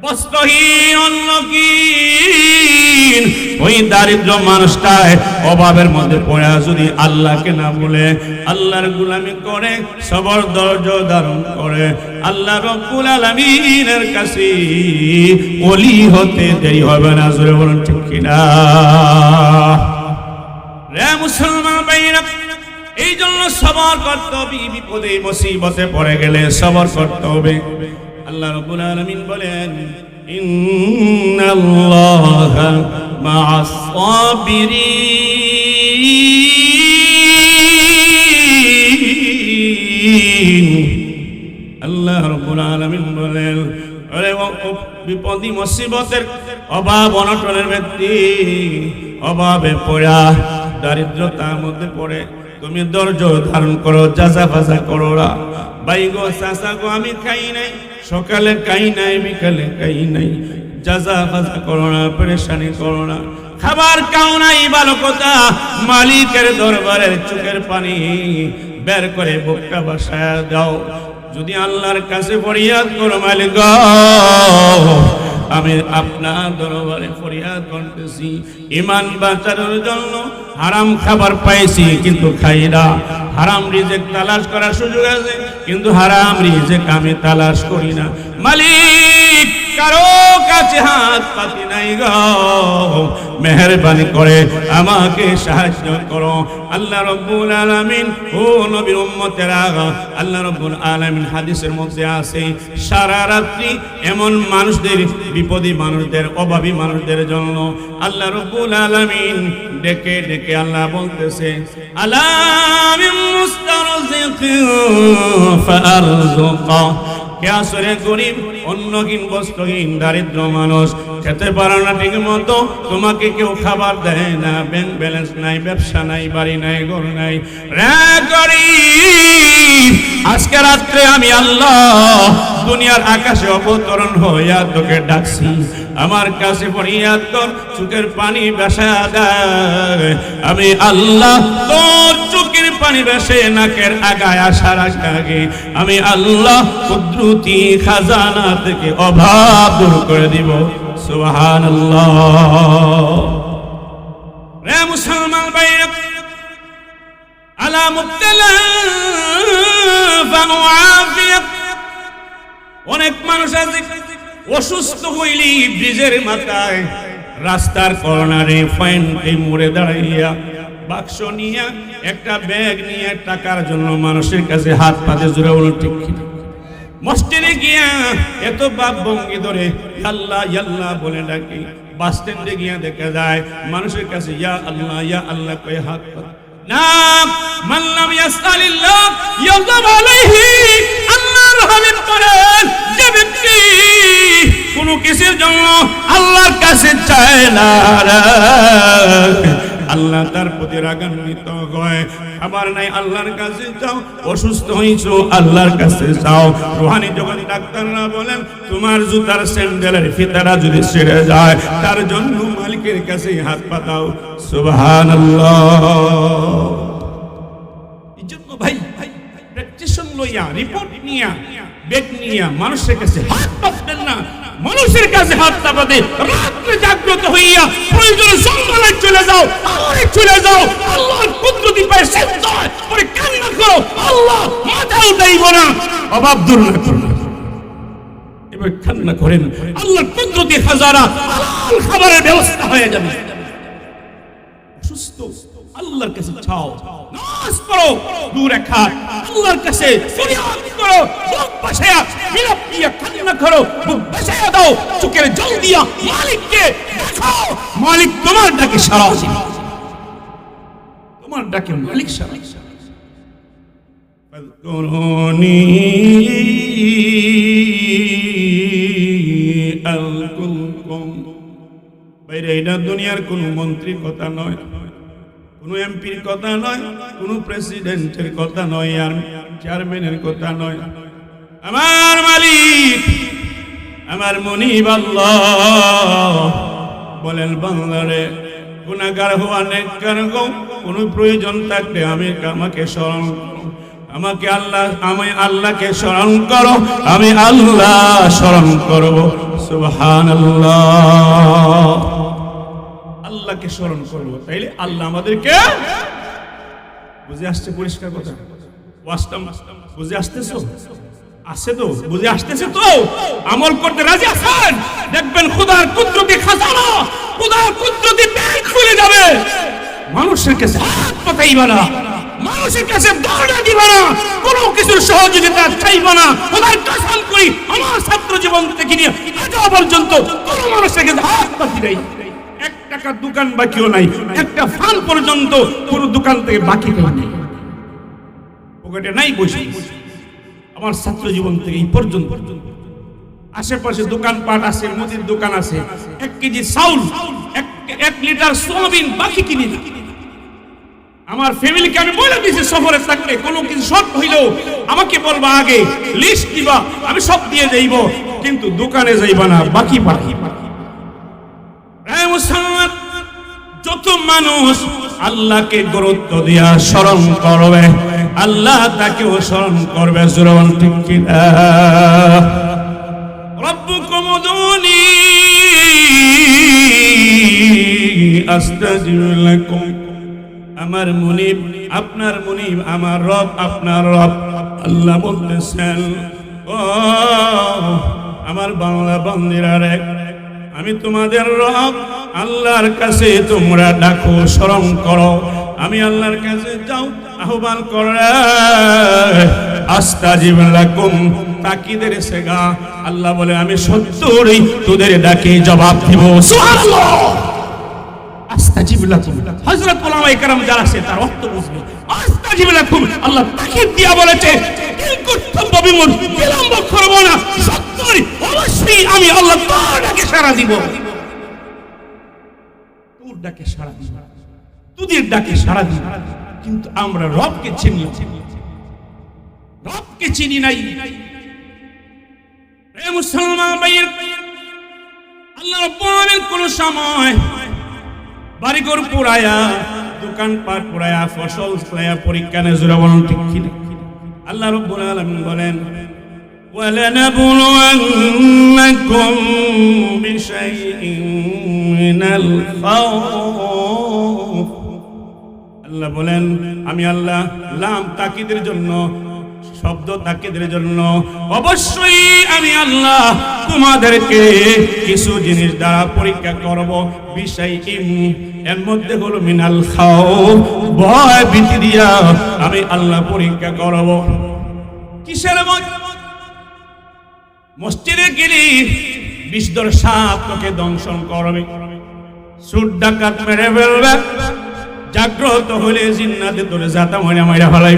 বস্ত্রহীন, অন্নহীন, ওই দারিদ্র মানুষটায় অভাবের মধ্যে পড়ে যদি আল্লাহকে না বলে, আল্লাহর গোলামি করে, সবর ধৈর্য ধারণ করে, আল্লাহ রাব্বুল আলামিনের কাছে ওলি হতে দেরি হবে না। জোরে বলুন ঠিক কিনা? রে মুসলমান ভাইরা, এই জন্য সবর করতে হবে, বিপদে মুসিবতে পড়ে গেলে সবর করতে হবে। আল্লাহ রাব্বুল আলামিন বলেন, ইন্নাল্লাহা মা'আস সাবিরিন। আল্লাহ রাব্বুল আলামিন বলেন, আরে বিপদে মুসিবতের, অভাব অনটনের ব্যক্তি, অভাবে পড়া, দারিদ্রতার মধ্যে পড়ে, তুমি ধৈর্য ধারণ করো, যাজা ফাজা করো না। ভাই গো, চাচা গো, আমি খাই নাই, সকালে খাই নাই, বিকালে খাই নাই, যাজা ফাজা করো না, পেরেশানি করো না। খাবার খাও নাই ভালো কথা, মালিকের দরবারে চোখের পানি বের করে বুকটা বাসায় দাও। যদি আল্লাহর কাছে ফরিয়াদ করো, মালিক গো, আমি আপনার দরবারে ফরিয়াদ করতেছি, ঈমান বাঁচানোর জন্য হারাম খাবার পাইছি কিন্তু খাই না, হারাম রিজিক তালাশ করার সুযোগ আছে কিন্তু হারাম রিজিক আমি তালাশ করি না। মালিক, কারো কাছে হাত পাতি নাই গো, মেহেরবানি করে আমাকে সাহায্য করো। আল্লাহ রাব্বুল আলামিন, ও নবীর উম্মতেরা, আল্লাহ রাব্বুল আলামিন হাদিসের মধ্যে আছে, সারা রাত্রি এমন মানুষদের, বিপদী মানুষদের, অভাবী মানুষদের জন্য আল্লাহ রাব্বুল আলামিন ডেকে ডেকে আল্লাহ বলতেছে, আলা মিন মুস্তারজিকিন ফারযুকা। কে আসরে গরিব, অন্নহীন, বস্ত্রহীন, দারিদ্র মানুষ, খেতে পারো না ঠিক মতো, তোমাকে কেউ খাবার দেয় না, ব্যাংক ব্যালেন্স নাই, ব্যবসা নাই, বাড়ি নাই, ঘর নাই। আজকে রাত্রে আমি আল্লাহ দুনিয়ার আকাশে অবতরণ হইয়া তোকে ডাকছি, আমার কাছে ফরিয়াদ কর, চোখের পানি ভেসে দেয়। আমি আল্লাহ তোর চোখের পানি ভেসে নাকের আগায় আসার আগে আমি আল্লাহ কুদরতি খাজানা থেকে অভাব দূর করে দিব। সুবহানাল্লাহ। রে মুসলমান ভাইরা, আলা মুবতালা ফানুআফিয়া। অনেক মানুষ আছে অসুস্থ হইলি ব্রিজের মাথায়, রাস্তার কর্নারে, ফাইনটে মোড়ে দাঁড়াইয়া বাক্স নিয়ে, একটা ব্যাগ নিয়ে টাকার জন্য মানুষের কাছে হাত পাতে জোরে বলো ঠিক কিনা? মসজিদে গিয়া এত বাপ ভঙ্গি ধরে আল্লাহ আল্লাহ বলে ডাকি, বাস স্ট্যান্ডে গিয়া দেখা যায় মানুষের কাছে ইয়া আল্লাহ কয়ে হাত পাতে না। মাল্লাম ইয়াসআলিল্লাহ ইয়াযব আলাইহি। আল্লাহর হাবিব বলেন, যে ব্যক্তি কোনো কিছুর জন্য আল্লাহর কাছে চায় না, আল্লাহ তার প্রতি রাগান্বিত হয়। আবার নাই আল্লাহর কাছে যাও, অসুস্থ হইছো আল্লাহর কাছে যাও। রুহানি জগৎ ডাক্তাররা বলেন, তোমার জুতার স্যান্ডেলের ফিতারা যদি ছিঁড়ে যায়, তার জন্য মালিকের কাছে হাত পাতাও। সুবহানাল্লাহ। এই জন্য ভাই প্রেসক্রিপশন লইয়া, রিপোর্ট নিয়া, বেগ নিয়া মানুষের কাছে হাত পাতবেন না। মানুষের কাছে হাত না পাতে রাত্রে জাগ্রত হইয়া প্রয়োজনে জঙ্গলে চলে যাও, চলে যাও, আল্লাহর কুদরতি পায়ে সেজদা করে কান্না করো, আল্লাহ মাথা উঠাইব না, অভাব দূর না করুন। এবার কান্না করেন, আল্লাহর কুদরতি খাজানা হালাল খাবারের ব্যবস্থা হয়ে যাবে। সুস্থ আল্লাহর কাছে চাও, নামাজ পড়ো, দুই রাকাত আল্লাহর কাছে ফরিয়াদ করো, বুক বাসায়া বিলাপ দিয়া কান্না করো, বুক বাসায়া দাও, চোখের জল দিয়া মালিককে দেখাও। মালিক তোমার ডাকে সাড়া দিবে, তোমার ডাকে মালিক সাড়া দিবে। ফাযকুরুনি আযকুরকুম। বাইরে এটা দুনিয়ার কোন মন্ত্রীর কথা নয়, কোন এমপির কথা নয়, কোন প্রেসিডেন্টের কথা নয়, আর চেয়ারম্যানের কথা নয়। আমার মালিক, আমার মুনিব আল্লাহ বলেন, বান্দারে গুনাহগার হওয়া নেককার হও, কোন প্রয়োজন থাকলে আমাকে স্মরণ করো, আমাকে আমি আল্লাহকে স্মরণ করো, আমি আল্লাহ স্মরণ করব। সুবহানাল্লাহ। আল্লাহকে স্মরণ করব, তাইলে আল্লাহ আমাদেরকে বুঝে আসছে। পরিষ্কার কথা, ওয়াজটা বুঝে আসতেছো? আসছে তো? বুঝে আসতেছে তো? আমল করতে রাজি আছেন? দেখবেন খোদার কুদরতি খাজানা, খোদার কুদরতি ব্যাংক খুলে যাবে। মানুষের কাছে হাত পাতাইবা না, মানুষের কাছে দরজা দিবা না, কোনো কিছুর সহযোগিতা চাইবা না। খোদার কসম করি, আমার ছাত্র জীবন থেকে নিয়ে আজও পর্যন্ত কোনো মানুষের কাছে হাত পাতি নাই। এক টাকা দোকান বাকিও নাই, একটা ফান পর্যন্ত পুরো দোকান থেকে বাকি নেই, পকেটে নাই বসে। আমার ছাত্র জীবন থেকে এই পর্যন্ত আশেপাশে দোকানপাট আছে, মুদির দোকান আছে, 1 কেজি চাউল, 1 লিটার সোয়াবিন বাকি কিনি না। আমার ফ্যামিলিকে আমি বলে দিয়েছি, সফরে থাকলে কোনো কিছু শর্ট হইলেও আমাকে বলবা, আগে লিস্ট দিবা, আমি সব দিয়ে যাইব, কিন্তু দোকানে যাইবা না, বাকি বাকি। মুসলমান যত মানুষ আল্লাহকে গুরুত্ব দিয়া স্মরণ করবে, আল্লাহ তাকেও স্মরণ করবে। সুবহান ঠিক কিনা? রব্বুকুম উদুনি আস্তাজিব লাকুম। আমার মুনিব আপনার মুনিব, আমার রব আপনার রব। আল্লাহ বলতেছেন, ও আমার বাংলা বান্দিরা রে, আমি তোমাদের রব, আল্লাহর কাছে তোমরা ডাকো, স্মরণ করো, আমি আল্লাহর কাছে যাও, আহ্বান করে। আস্তাজিব লাকুম, তাকিদের সেগা। আল্লাহ বলে, আমি সত্যই তোদের ডাকে জবাব দিব। সুবহানাল্লাহ। আস্তাজিব লাকুম, হযরত উলামায়ে কেরাম যারা আছে তার অর্থ বুঝবে। আস্তাজিব লাকুম, আল্লাহ তাকিদ দিয়া বলেছে, কর্তব্য বিলম্ব করব না, সত্যই অবশ্যই আমি আল্লাহ তোর ডাকে সাড়া দিব। ডাকে সাড়া দিই, তোদের ডাকে সাড়া দিই, কিন্তু আমরা রবকে চিনি, রবকে চিনি নাই। মুসলমান ভাইয়ের, আল্লাহ রাব্বুল আলামিন কোন সময় বাড়িঘর পুরায়া, দোকানপাট পুরায়া, ফসল ফলায়া পরীক্ষা নেয়, জোরে বলুন ঠিক কিনা? আল্লাহ রাব্বুল আলামিন বলেন وَلَنَبْلُوَنَّكُمْ بِشَيْءٍ مِّنَ الْخَوْفِ। আল্লাহ বলেন আমি আল্লাহ, লাম তাকিদের জন্য, শব্দ তাকিদের জন্য, অবশ্যই আমি আল্লাহ তোমাদেরকে কিছু জিনিস দ্বারা পরীক্ষা করব। বিশাইইন, এর মধ্যে হলো মিনাল খাউফ, ভয় ভীতি দিয়া আমি আল্লাহ পরীক্ষা করব। কিসের ভয়? মসজিদে গেলে বিষধর সাপ তোকে দংশন করবে, চোর ডাকাত মেরে ফেলবে, জাগ্রত হলে জিন্নাতে তোরে জাতা মাইরা ফেলাই,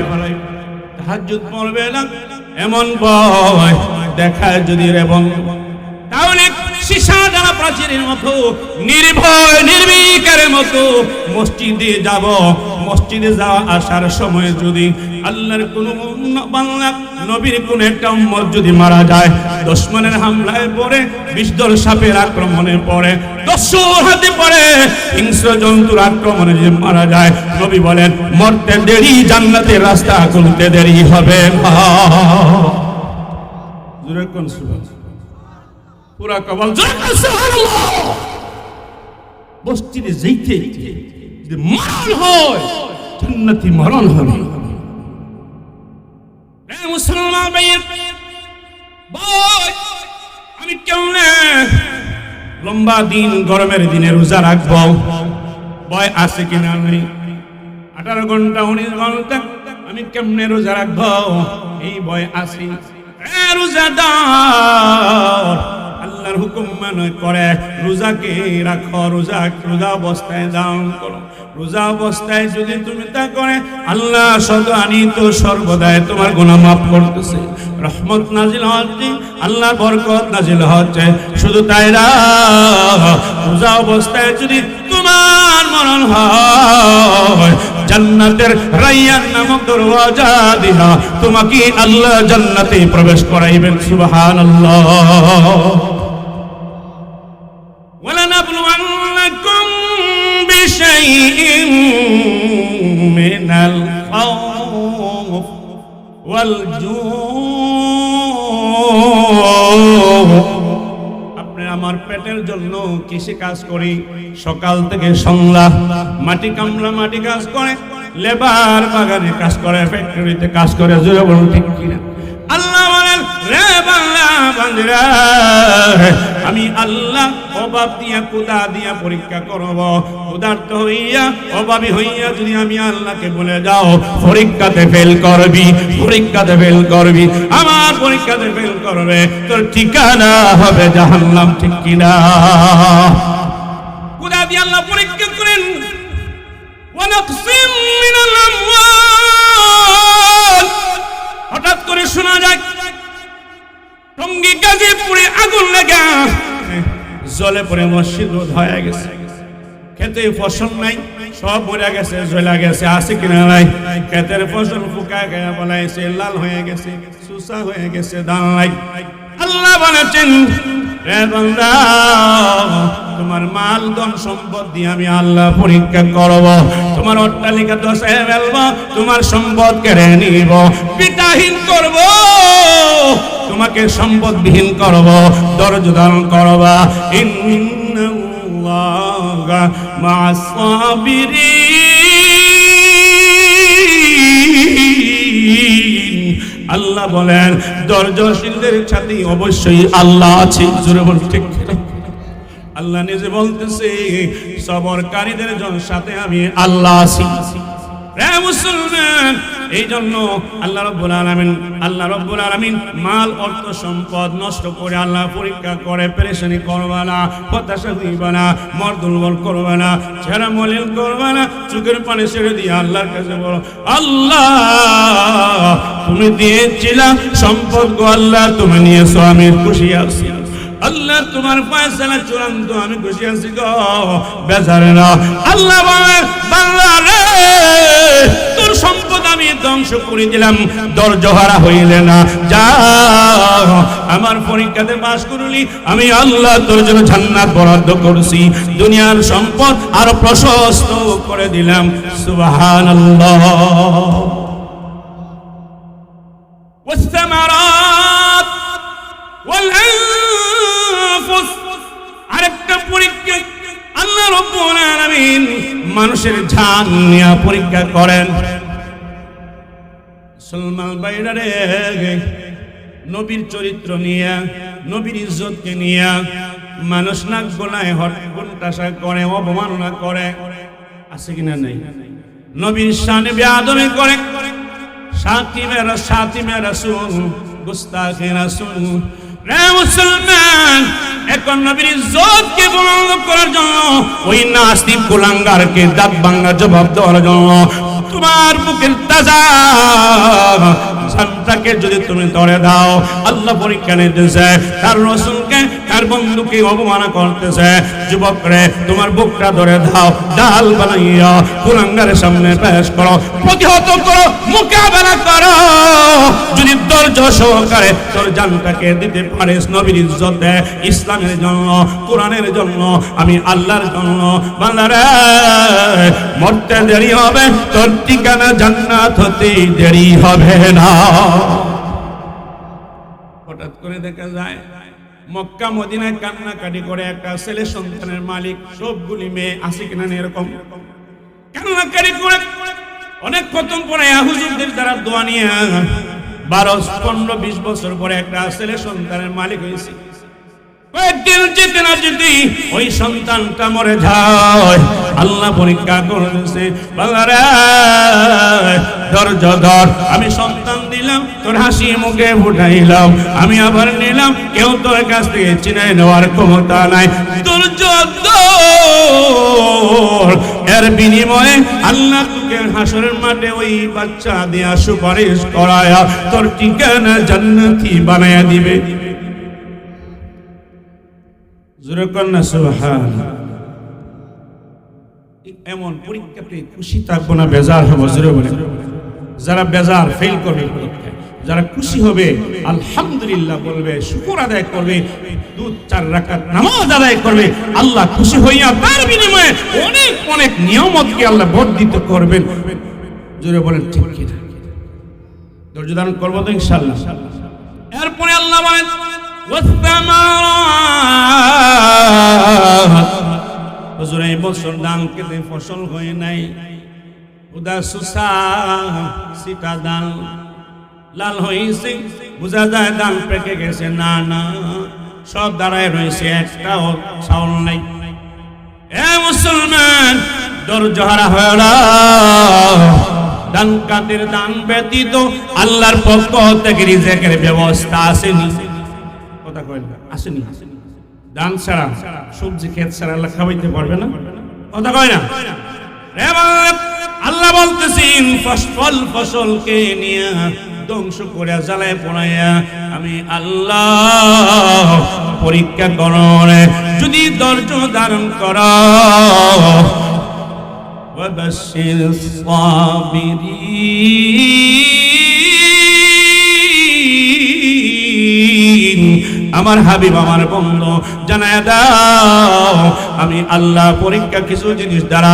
তাহাজ্জুদ পড়বে না, এমন ভয় দেখায় যদি এবং তাহলে সীসা দ্বারা প্রাচীরের মতো নির্ভয় নির্বিকারের মতো মসজিদে যাব। মসজিদে যাওয়া আসার সময় যদি আল্লাহর কোন বান্দা, নবীর কোন একটা উম্মত যদি মারা যায়, দুশমনের হামলায় পড়ে, বিষধর সাপের আক্রমণে পড়ে, দস্যুর হাতে পড়ে, হিংস্র জন্তুর আক্রমণে যদি মারা যায়, নবী বলেন মরতে দেরি, জান্নাতের রাস্তা খুলতে দেরি হবে না। জোরে কোন সুবহানাল্লাহ, পুরা কবল সুবহানাল্লাহ। মসজিদে যাইতে যদি মরণ হয়, জান্নাতি মরণ হবে। মুসলমান ভাইয়ের ভাই, আমি কেমনে লম্বা দিন গরমের দিনে রোজা রাখবো? ভয় আছে কিনা? নেই। 18 ঘন্টা 19 ঘন্টা আমি কেমনে রোজা রাখবো? এই ভয় আছে। রোজাদার আল্লাহর হুকুম মানে করে রোজাকে রাখো, রোজা অবস্থায় দান করো। রোজা অবস্থায় যদি তুমি তা করে, আল্লাহ সদানিত সর্বদাই তোমার গুনাহ মাফ করতেছে, রহমত নাজিল হচ্ছে, আল্লাহর বরকত নাজিল হচ্ছে। শুধু তাই না, রোজা অবস্থায় যদি তোমার মরণ হয়, জান্নাতের রায়্যান নামক দরওয়াজা দিয়া তোমাকে আল্লাহ জান্নাতে প্রবেশ করাইবেন। সুবহানাল্লাহ। ওয়ালানাবলুওয়ান্নাকুম বিশাইইন মিনাল খাউফ ওয়াল জু'। আমার পেটের জন্য কৃষি কাজ করি, সকাল থেকে সন্ধ্যা, মাটি কামলা মাটি কাজ করে, লেবার বাগানে কাজ করে, ফ্যাক্টরিতে কাজ করে, জোরে বলুন ঠিক কিনা? আল্লাহ বলেন রে বাংলা বান্দিরা, আমি আল্লাহ অভাব দিয়া কুদা দিয়া পরীক্ষা করব। ক্ষুধার্ত হইয়া অভাবী হইয়া যদি আমি আল্লাহকে বলে যাও পরীক্ষাতে ফেল করবি, পরীক্ষাতে ফেল করবি, আমার পরীক্ষাতে ফেল করবে, তোর ঠিকানা হবে জাহান্নাম, ঠিক কিনা? কুদা দিয়ে আল্লাহ পরীক্ষা করেন। ওয়ানাকসিম মিনাল আমওয়াল, হঠাৎ করে শোনা যায় টঙ্গী গাজীপুরে আগুন লাগা জলে পড়ে মসজিদ হয়ে গেছে, খেতে ফসল নাই, সব মরে গেছে, জ্বলা গেছে, আছে কিনা নাই? খেতের ফসল ফুকায় গায়া বলাইছে, লাল হয়ে গেছে, সুসা হয়ে গেছে, দান নাই। আল্লাহ বলেছেন রে বান্দা, তোমার মাল ধন সম্পদ দিয়ে আমি আল্লাহ পরীক্ষা করব। তোমার অট্টালিকা দশায় ফেলবো, তোমার সম্পদ কেড়ে নিব, পিতাহীন করব, তোমাকে সম্পদবিহীন করব, ধৈর্য ধারণ করবা। ইন্নাল্লাহা মা'আস সাবিরিন। আল্লাহ বলেন ধৈর্যশীলদের সাথে অবশ্যই আল্লাহ আছে। জোরে বল ঠিক। আল্লাহ নিজে বলতেছে সবরকারীদের সাথে আমি আল্লাহ আছি। রে মুসলমান, এই জন্য আল্লাহ রাব্বুল আলামিন মাল অর্থ সম্পদ নষ্ট করে আল্লাহ পরীক্ষা করে। পেরেশানি করবা না, হতাশা হইবা না, মর দুর্বল করবা না, ছেঁড়া মলিন করবা না, চোখের পানি ছেড়ে দিয়ে আল্লাহর কাছে বলো, আল্লাহ তুমি দিয়েছিলা সম্পদ গো, আল্লাহ তুমি নিয়েছো, আমি খুশি আছি। আল্লাহ তোমার ফয়সালা চূড়ান্ত, আমি খুশি আছি গো, বেজার না। আল্লাহ বলে বান্দা রে তোর সম্পদ আমি ধ্বংস করে দিলাম, ধৈর্যহারা হইলে না, যা আমার পরীক্ষাতে পাস করলি, আমি আল্লাহ তোর জন্য জান্নাত বরাদ্দ করছি, দুনিয়ার সম্পদ আরো প্রশস্ত করে দিলাম। সুবহানাল্লাহ। والثمرات والأنفس, আরেকটা পরীক্ষা আল্লাহ রাব্বুল আলামিন মানুষের জান নিয়ে পরীক্ষা করেন। মুসলমান ভাইরা রে, নবীর চরিত্র নিয়ে, নবীর ইজ্জতকে নিয়ে মানুষ নাক গলায় হট্টাশা করে, অবমাননা করে, আছে কিনা নাই? নবীর শানে বেয়াদবি করে, শাতিমে রাসূল, গুস্তাখে রাসূল। রে মুসলমান, এখন নবীর ইজ্জতকে বুলন্দ করার জন্য, ওই নাস্তিক কুলাঙ্গারকে দাঁত ভাঙা জবাব দেওয়ার জন্য তোমার বুকের তাজা জানটাকে যদি তুমি ধরে দাও, আল্লাহ পরীক্ষা নিতেছে, তার রাসূলকে, তার বন্ধুকে অবমাননা করতেছে। যুবক রে, তোমার বুকটা ধরে দাও, ডাল বানাইয়া কুলাঙ্গারের সামনে পেশ করো, প্রতিহত করো, মোকাবেলা করো। যদি ধৈর্য সহকারে তোর জানটাকে দিতে পারিস নবীর ইজ্জতে, ইসলামের জন্য, কোরআনের জন্য, আমি আল্লাহর জন্য, বান্দারে মরতে দেরি হবে, তোর ঠিকানা জান্নাত হতে দেরি হবে না। হঠাৎ করে দেখা যায় মক্কা মদিনায় কান্নাকাটি করে একটা ছেলে সন্তানের মালিক, সবগুলি মেয়ে, আছে কিনা এরকম? কান্নাকাটি করে অনেক খতম পরে হুজুরদের দ্বারা দোয়া নিয়ে 12, 15, 20 বছর পরে একটা ছেলে সন্তানের মালিক হয়েছে। কয়েকদিন যেতে না যেতে ওই সন্তানটা মরে যায়। আল্লাহ পরীক্ষা করতেছে, বাবারে ধৈর্য ধর, আমি সন্তান দিলাম, তোর হাসি মুখে ফুটাইলাম, আমি আবার নিলাম, কেউ তোর কাছ থেকে চিনে নেওয়ার ক্ষমতা নাই, ধৈর্য ধর। এর বিনিময়ে আল্লাহ তোকে হাসরের মাঠে ওই বাচ্চা দিয়া সুপারিশ করায়া তোর ঠিকানা জান্নাতি বানায়া দিবে। এমন পরীক্ষাতে খুশি থাকবো না বেজার হবো? যারা বেজার ফেল করবে পরীক্ষায়, যারা খুশি হবে আলহামদুলিল্লাহ বলবে, শুকর আদায় করবে, 2-4 রাকাত নামাজ আদায় করবে, আল্লাহ খুশি হইয়া তার বিনিময়ে অনেক অনেক নিয়ামতকে আল্লাহ বর্ধিত করবেন। জোরে বলেন ঠিক কি না? ধৈর্য ধারণ করবো তো ইনশাআল্লাহ। এরপরে আল্লাহ বলেন হুজুর এই বছর ধান কেটে ফসল হয় নাই, উদা সুসা সিটা ধান লাল হয়েছে, বোঝা যায় ধান পেকে গেছে। না না, সব দাঁড়ায় রয়েছে, একটাও চাউল নাই। এ মুসলমান, ধৈর্য হারা হয় না। ধান কাদের দান ব্যতীত আল্লাহর পক্ষ থেকে রিজেকের ব্যবস্থা আসেনি। কথা কয় না, আসেনি। ধান ছাড়া, সবজি ক্ষেত ছাড়া আল্লাহ খাওয়াইতে পারবে না। কথা কয় না। আল্লাহ বলতেছেন ফসলকে নিয়ে ধ্বংস করে জ্বালায় পোড়াইয়া আমি আল্লাহ পরীক্ষা করে যদি ধৈর্য ধারণ কর। وبشر الصابرين, আমার হাবিব, আমার বন্ধু, জানায় দাও আমি আল্লাহ পরীক্ষা কিছু জিনিস দ্বারা,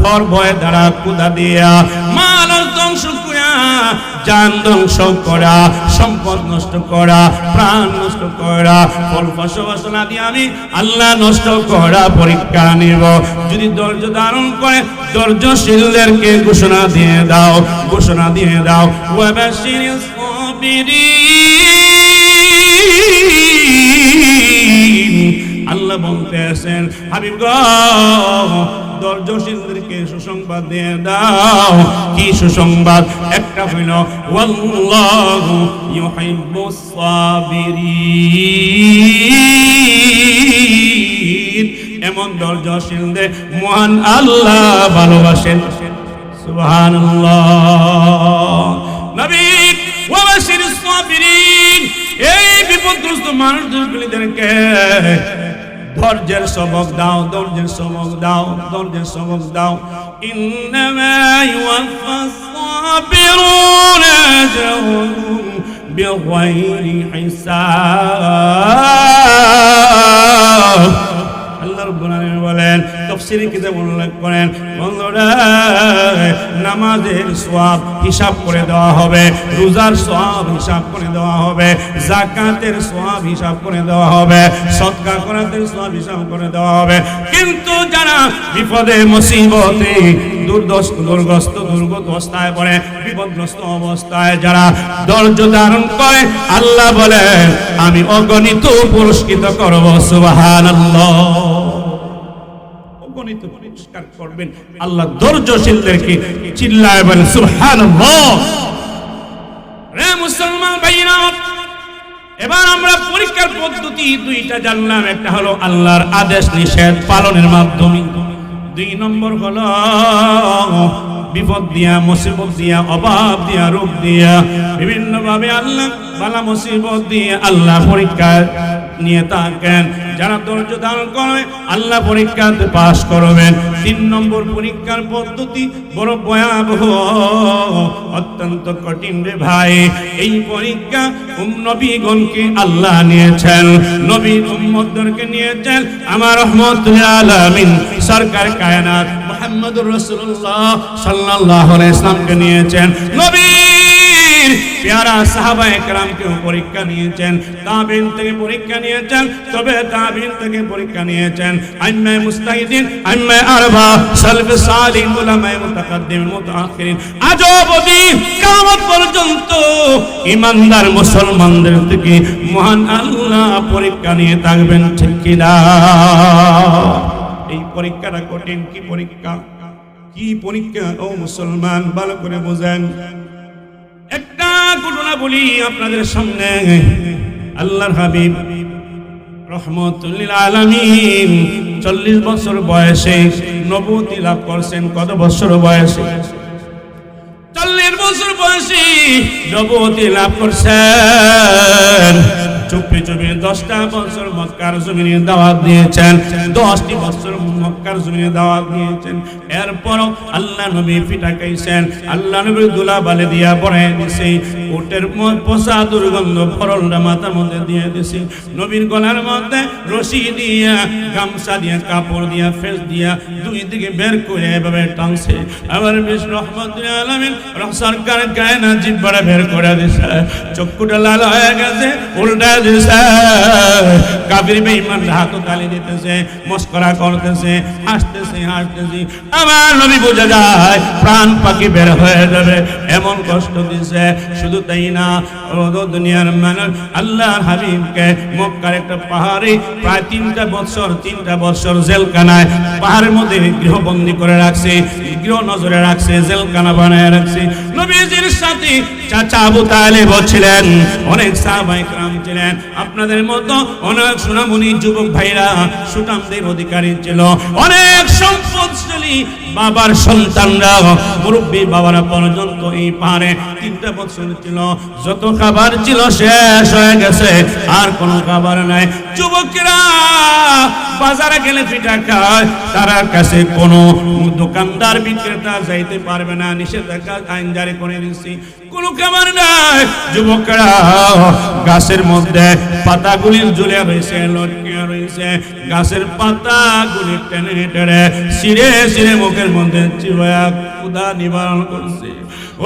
ভর ভয় দ্বারা, কুদা দিয়া, মাল ধ্বংস করা, জান ধ্বংস করা, সম্পদ নষ্ট করা, প্রাণ নষ্ট করা, ফল ফসল আদি আমি আল্লাহ নষ্ট করা পরীক্ষা নিব। যদি ধৈর্য ধারণ করে ধৈর্যশীলদেরকে ঘোষণা দিয়ে দাও, ঘোষণা দিয়ে দাও ওয়াবাশিরিস সাবিরিন। আল্লাহ বলতেছেন হাবিব গো, ধৈর্যশীলদেরকে সুসংবাদ দিয়ে দাও। কি সুসংবাদ? একটা হইল ওয়াল্লাহু ইউহিব্বুস সাবিরিন, এমন ধৈর্যশীলদের মহান আল্লাহ ভালোবাসেন। সুবহানাল্লাহ। নবী ওয়াবাশিরিস সাবিরিন, এই বিপদগ্রস্ত মানুষগুলিদেরকে ধৈর্যের সবক দাও, ধৈর্যের সবক দাও, ধৈর্যের সবক দাও। ইন্নামা ইউওয়াফাস সাবিরুনা আজরাহুম বিগাইরি হিসাব। আল্লাহ রাব্বুল আলামিন বলেন, তাফসীরে কিতাবে উল্লেখ করেন, বন্ধুরা নামাজের সওয়াব হিসাব করে দেওয়া হবে, রোজার সওয়াব হিসাব করে দেওয়া হবে, যাকাতের সওয়াব হিসাব করে দেওয়া হবে, সদকা করাতের সওয়াব হিসাব করে দেওয়া হবে। কিন্তু যারা বিপদে মুসিবতে দুর্গত অবস্থায় পড়ে, বিপদগ্রস্ত অবস্থায় যারা ধৈর্য ধারণ করে, আল্লাহ বলেন আমি অগণিত পুরস্কৃত করব। সুবহানাল্লাহ। অগণিত পুরস্কার করবেন আল্লাহ ধৈর্যশীলদেরকে। চিল্লায় বলেন সুবহানাল্লাহ। রে মুসলমান ভাইরা, এবার আমরা পরীক্ষার পদ্ধতি দুইটা জানলাম। একটা হলো আল্লাহর আদেশ নিষেধ পালনের মাধ্যমে, 2 নম্বর হলো বিপদ দিয়া, মুসিবত দিয়া, অভাব দিয়া, রোগ দিয়া, বিভিন্ন ভাবে আল্লাহ বালা মুসিবত দিয়ে আল্লাহ পরীক্ষা নিয়ে থাকেন। যারা ধৈর্য ধারণ করে আল্লাহ পরীক্ষাতে পাস করবেন। 3 নম্বর পরীক্ষার পদ্ধতি বড় ভয়াবহ, অত্যন্ত কঠিন রে ভাই। এই পরীক্ষা নবীগণকে আল্লাহ নিয়েছেন, নবী উম্মতদেরকে নিয়েছেন। আমার রহমতুল আলামিন সরকার কায়নাত মুহাম্মদুর রাসূলুল্লাহ সাল্লাল্লাহু আলাইহি ওয়াসাল্লামকে নিয়েছেন। নবী প্যারা সাহাবায়ে কেরামকে পরীক্ষা নিয়েছেন, তাবিঈন থেকে পরীক্ষা নিয়েছেন, তবে তাবিঈন থেকে পরীক্ষা নিয়েছেন আইম্মায়ে মুজতাহিদিন, আইম্মায়ে আরবা, সালফে সালিহিন, উলামায়ে মুতাকাদ্দিমিন, মুতাআখিরিন। আজও অবধি কিয়ামত পর্যন্ত ঈমানদার মুসলমানদের থেকে মহান আল্লাহ পরীক্ষা নিয়ে থাকবেন, ঠিক কি না? এই পরীক্ষাটা কঠিন। কি পরীক্ষা? কি পরীক্ষা? ও মুসলমান ভালো করে বোঝেন। একটা ঘটনা বলি আপনাদের সামনে। আল্লাহর হাবিব রহমতুল লিল আলামিন 40 বছর বয়সে নবুয়তি লাভ করছেন। কত বছর বয়সে? 40 বছর বয়সে নবুয়তি লাভ করছেন। চুপি চুপি 10টা বছর মক্কার জমিনে দাওয়াত দিয়েছেন, 10টি বছর মক্কার জমিনে দাওয়াত দিয়েছেন। এরপরও আল্লাহ নবী ফিটা খাইছেন, আল্লাহ নবী দুলা বালে দিয়া পড়াই দিছে, উটের পোষা দুর্গন্ধ ফরলটা মাথার মধ্যে দিয়ে দিছে, নবীর গলার মধ্যে রশি দিয়া, গামছা দিয়া, কাপড় দিয়া, ফেস দিয়া 2 দিকে বের করে এভাবে টানছে। আবার বিষ্ণু রহমতুল আলামিন সরকার কায়না জিহ্বাটা বের করে দিছে, চক্ষুটা লাল হয়ে গেছে, উল্টা দিছে। কাফির বেঈমান হাত তালি দিতেছে, মস্করা করতেছে, হাসতেছে। আমার নবী বোঝা যায় প্রাণ পাখি বের হয়ে যাবে, এমন কষ্ট দিছে। শুধু তাই না, দুনিয়ার মানুষ আল্লাহর হাবিবকে মক্কার একটা পাহাড়ে প্রায় 3টা বছর জেলখানায়, পাহাড়ের মধ্যে গৃহবন্দী করে রাখছে, গৃহ নজরে রাখছে, জেলখানা বানায় রাখছে। নবীজির সাথে চাচা আবু তালেব ছিলেন, অনেক সাহাবায়ে কেরাম ছিলেন, আপনাদের মতো অনেক সুনামুনি যুবক ভাইরা সুঠামদের অধিকারী ছিল, অনেক সম্পদশালী বাবার সন্তানরা, মুরব্বী বাবারা পর্যন্ত এই পাহাড়ে 3টা বছর ছিল। যত খাবার ছিল শেষ হয়ে গেছে, আর কোনো খাবার নাই। যুবকেরা বাজারে গেলে পিঠা খায়, তারা কাছে কোনো দোকানদার বিক্রেতা যাইতে পারবে না, নিষেধাজ্ঞা আইন জারি করে দিয়েছি, কোনো খাবার নাই। যুবকেরা গাছের মধ্যে পাতাগুলি ঝুলে রয়েছে, লটকে রয়েছে, গাছের পাতাগুলি টেনে টেনে ছিঁড়ে ছিঁড়ে মুখের মধ্যে চিবায়া ক্ষুধা নিবারণ করছে।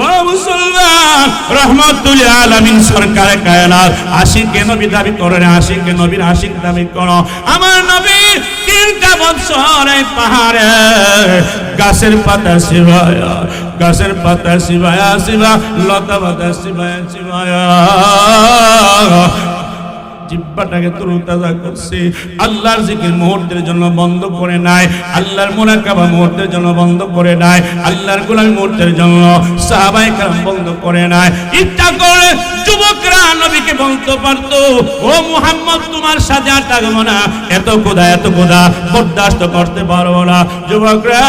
ও মুসলমান, রহমতুল আলামিন সরকার কায়নাত আশিকে নবী দাবি করে, আশিকে নবীর আশিক দাবি করো। আমার নবী 3টা বছর এই পাহাড়ে গাছের পাতা চিবায়া, গাছের পাতা চিবায়া চিবা, লতা পাতা চিবায়া চিবায়া জিহ্বাটাকে তরুতাজা করছে। আল্লাহর জিকির মুহূর্তের জন্য বন্ধ করে নাই, আল্লাহর মুরাকাবা মুহূর্তের জন্য বন্ধ করে নাই, আল্লাহর গোলামি মুহূর্তের জন্য সাহাবায়ে কেরাম বন্ধ করে নাই। ইচ্ছা করে যুবকরা নবীকে বলতে পারতো, ও মুহাম্মদ তোমার সাথে আর থাকবো না, এত ক্ষুধা বরদাস্ত করতে পারবো না। যুবকরা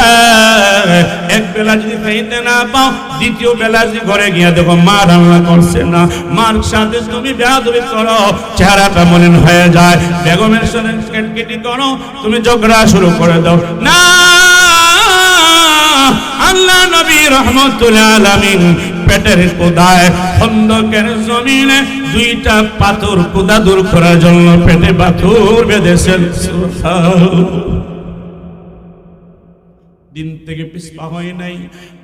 এক বেলা যদি খাইতে না পাও, দ্বিতীয় বেলা যে ঘরে গিয়া দেখো মা রান্না করছে না, মার সাথে তুমি বেয়াদবি করো, চেহারাটা মলিন হয়ে যায়, বেগমের সাথে কেটকেটি করো, তুমি ঝগড়া শুরু করে দাও। না, আল্লাহ নবী রাহমাতুল আলামিন পেটের কোদায় খন্দকের জমিনে দুইটা পাথর কোদা দূর করার জন্য পেটে পাথর বেঁধেছেন। দিন থেকে পিছপা হয় নাই।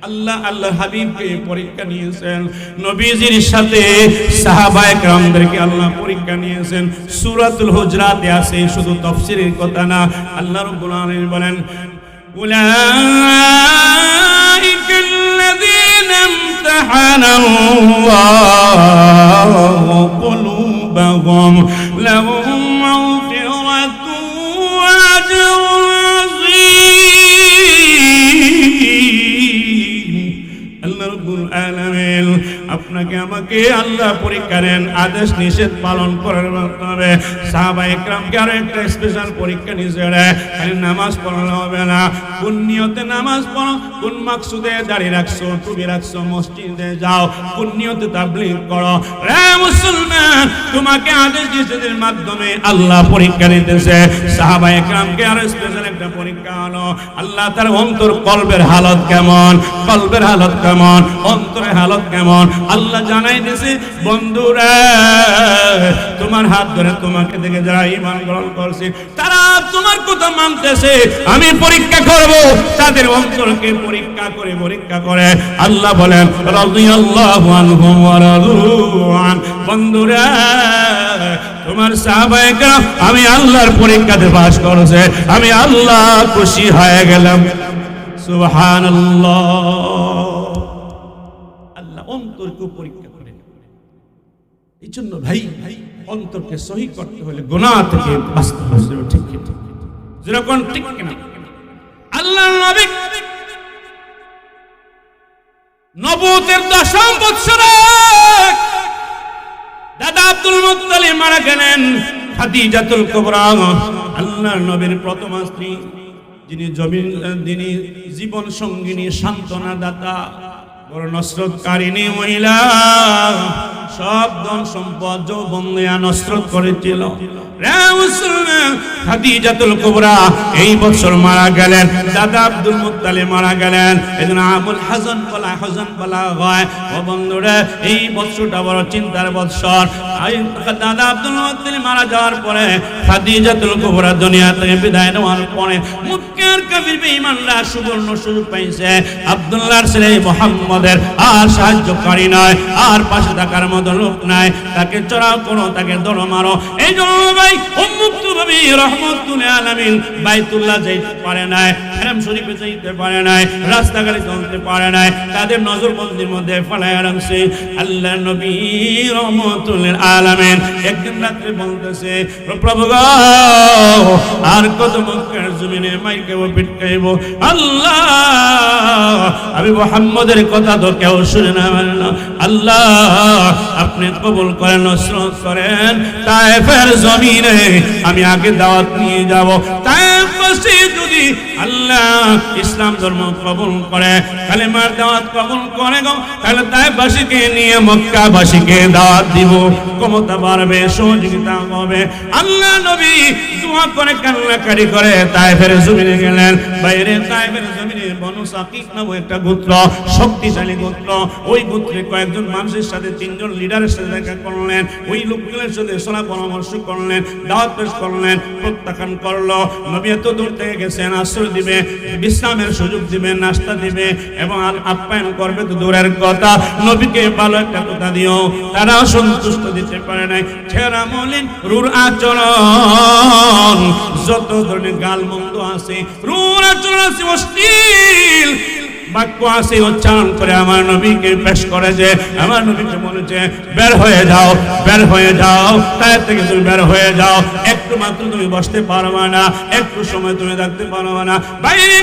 আল্লাহ আল্লাহর হাবিবকে পরীক্ষা নিয়েছেন, নবীজির সাথে সাহাবায়ে কেরামদেরকে আল্লাহ পরীক্ষা নিয়েছেন। সূরাতুল হুজরাতে আছে, শুধু তাফসীরের কথা না। আল্লাহ রাব্বুল আলামিন বলেন, উলাইকাল্লাযীনা ইমতাহানাল্লাহু কুলুবাহুম লাহুম মাগফিরাতুন ওয়া আজরুন আযীম। আপনাকে আমাকে আল্লাহ পরীক্ষা নেন, আদেশ নিষেধ পালন করার মাধ্যমে। সাহাবায়ে কেরামকে আরো একটা স্পেশাল পরীক্ষা নিয়েছে, খালি নামাজ পড়লে হবে না, কোন নিয়তে নামাজ পড়ো, কোন মাকসুদে দাঁড়িয়ে রাখছো, টুপি রাখছো, মসজিদে যাও, কোন নিয়তে তাবলীগ করো। রে মুসলমান, তোমাকে আদেশ নিষেধের মাধ্যমে আল্লাহ পরীক্ষা নিতেছে। সাহাবায়ে কেরামকে আরো স্পেশাল একটা পরীক্ষা হলো, আল্লাহ তার অন্তর কলবের হালত কেমন, কলবের হালত কেমন, অন্তরের হালত কেমন আল্লাহ জানাই দিয়েছে। বন্ধুরা, তোমার হাত ধরে তোমাকে দেখে যারা ঈমান গ্রহণ করছে, তারা তোমার কথা মানতেছে, আমি পরীক্ষা করব তাদের অন্তরকে পরীক্ষা করে। আল্লাহ বলেন, রাদিয়াল্লাহু আনহুম ওয়া রাদু আন। বন্ধুরা, তোমার সাহাবায়ে কেরাম আমি আল্লাহর পরীক্ষাতে পাস করেছে, আমি আল্লাহ খুশি হয়ে গেলাম। সুবহানাল্লাহ। আল্লাহ অন্তরকে পরীক্ষা করে। এই জন্য ভাই, অন্তরকে সহি করতে হলে গুনাহ থেকে বাঁচতে হবে। ঠিক যেরকম ঠিক কিনা? আল্লাহ নবী নবুয়তের 10ম বৎসরে দাদা আব্দুল মুত্তালিব মারা গেলেন। খাদিজাতুল কুবরা আল্লাহর নবীর প্রথম স্ত্রী, যিনি জীবন সঙ্গিনী, সান্ত্বনা দাতা, বড় নসরতকারিনী মহিলা, সব ধন সম্পদ যৌবন নিয়ে নসরত করেছিল। খাদিজাতুল কুবরা এই বছর মারা গেলেন, দাদা আব্দুল মুত্তালিব মারা গেলেন। এজন্য আবুল হাসান বলা হয়। ও বন্ধুরা, এই বছরটা বড় চিন্তার বছর। দাদা আব্দুল মুত্তালিব মারা যাওয়ার পরে খাদিজাতুল কুবরা দুনিয়া থেকে বিদায় নেওয়ার পরে মুক্কার কাফির বেঈমানরা সুবর্ণ সুযোগ পাইছে। আব্দুল্লাহর ছেলে মুহাম্মদের আর সাহায্যকারী নয়, আর পাশে থাকার মতো লোক নাই, তাকে চড়াও করো, তাকে ধরো মারো। এই জন্য ভাই উম্মুক্ত ভাবে রহমাতুল আলামিন বাইতুল্লাহ যাইতে পারে নাই, হারাম শরীফে যাইতে পারে নাই, রাস্তাঘাটে চলতে পারে নাই, তাদের নজরবন্দির মধ্যে ফেলায় রাখছে। আল্লাহর নবী রহমাতুল আলামিন একদিন রাত্রে বলতেছে, প্রভু গো, আর কত মক্কার জমিনে মাইকাইব পিটকাইব, আল্লাহ আমি মুহাম্মদের কথা তো কেউ শুনে না। আল্লাহ আপনি কবুল করেন, নসরত করেন। তায়েফের জমিনে আমি আগে দাওয়াত নিয়ে যাব। তায়েফবাসী যদি আল্লাহ ইসলাম ধর্ম কবুল করে, কালেমার দাওয়াত কবুল করে গো, তাহলে তায়েফবাসীকে নিয়ে মক্কাবাসীকে দাওয়াত দিব, ক্ষমতা বাড়বে, সহযোগিতা হবে। আল্লাহ নবী দোয়া করে, কান্নাকারি করে তায়েফের জমিনে গেলেন। বাইরে তায়েফের জমিনে বনু সাকিক নামে একটা গোত্র, শক্তিশালী গোত্র। ওই গোত্রে কয়েকজন মানুষের সাথে, 3জন লিডারের সাথে দেখা করলেন। ওই লোকগুলোর সাথে সলা পরামর্শ করলেন, দাওয়াত পেশ করলেন, প্রত্যাখ্যান করলো। নবী এত দূর থেকে গেছেন, আশ্রয় দিবে, বিশ্রামের সুযোগ দিবে, নাস্তা দিবে এবং আপ্যায়ন করবে তো দূরের কথা, নবীকে ভালো একটা কথা দিও। তারাও সন্তুষ্ট দিতে পারে নাই। ছেঁড়া মলিন রূঢ় আচরণ, যত ধরনের গালমন্দ আছে, রূঢ় আচরণ আছে, অশ্লীল বাক্য আছে, উচ্চারণ করে আমার নবীকে পেশ করে, যে আমার নবীকে বলেছে বের হয়ে যাও, বের হয়ে যাও, তার থেকে তুমি বের হয়ে যাও, একটু মাত্র তুমি বসতে পারবে না, একটু সময় তুমি থাকতে পারবে না। বাইরে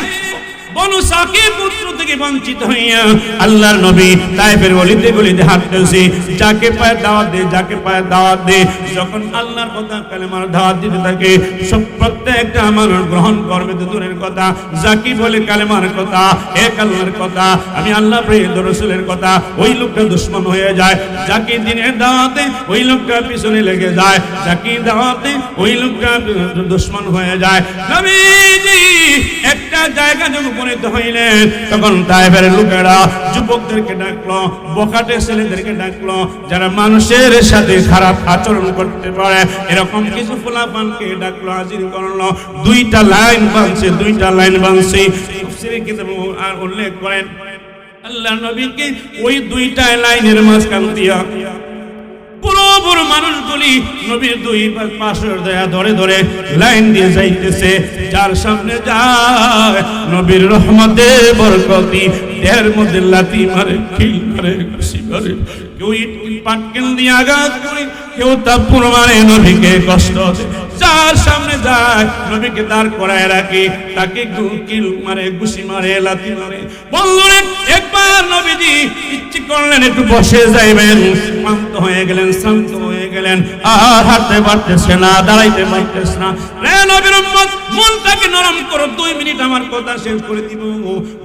বনু সাকির পুত্র থেকে বঞ্চিত হইয়া আল্লাহর নবী তায়েফের গলিতে গলিতে হাঁটতেছে, যাকে পায় দাওয়াত দে, যাকে পায় দাওয়াত দে। যখন আল্লাহর কথা কালেমার দাওয়াত দিতে থাকে, সব প্রত্যেকটা আমার গ্রহণ করবে তো দূরের কথা, যাকে বলে কালেমার কথা, এক আল্লাহর কথা, আমি আল্লাহ প্রিয় রাসূলের কথা, ওই লোকটা দুশমন হয়ে যায়। যাকে দিনের দাওয়াতে ওই লোকটা পিছনে লেগে যায়, যাকে দাওয়াতে ওই লোকটা দুশমন হয়ে যায়। নবীজি একটা জায়গা যখন উপনীত হইলেন, তখন তায়েফের লোকেরা যুবকদেরকে ডাকলো, বখাটে ছেলেদেরকে ডাকলো, যারা মানুষের সাথে খারাপ আচরণ করতে পারে এরকম কিছু ফুলাপানকে ডাকলো, হাজির করলো। দুইটা লাইন বানছে, দুইটা লাইন বানছে। তাফসীরে কিতাবে আর উল্লেখ করেন আল্লাহ নবীকে ওই দুইটা লাইনের মাঝখান দিয়া পুরো পুরো মানুষগুলি নবীর দুই পাশের দয়া ধরে ধরে লাইন দিয়ে যাইতেছে। যার সামনে যায় নবীর রহমতে বরকতি, এর মধ্যে লাথি মারে, খিল মারে, খুশি মারে, কেউ পাটকেল দিয়ে আঘাত করে, কেউ তাপ্পর মারে, নবীকে কষ্ট দেয়। যার সামনে যায় নবীকে দাঁড় করায় রাখে, তাকে কিল মারে, ঘুষি মারে, লাথি মারে। বললেন একবার নবীজি ইচ্ছে করলেন একটু বসে যাইবেন, ক্লান্ত হয়ে গেলেন, শান্ত হয়ে গেলেন, আর হাঁটতে পারতেছে না, দাঁড়াইতে পারতেছে না। রে নবীর উম্মত, মনটাকে নরম করো, 2 মিনিট আমার কথা শেষ করে দিব।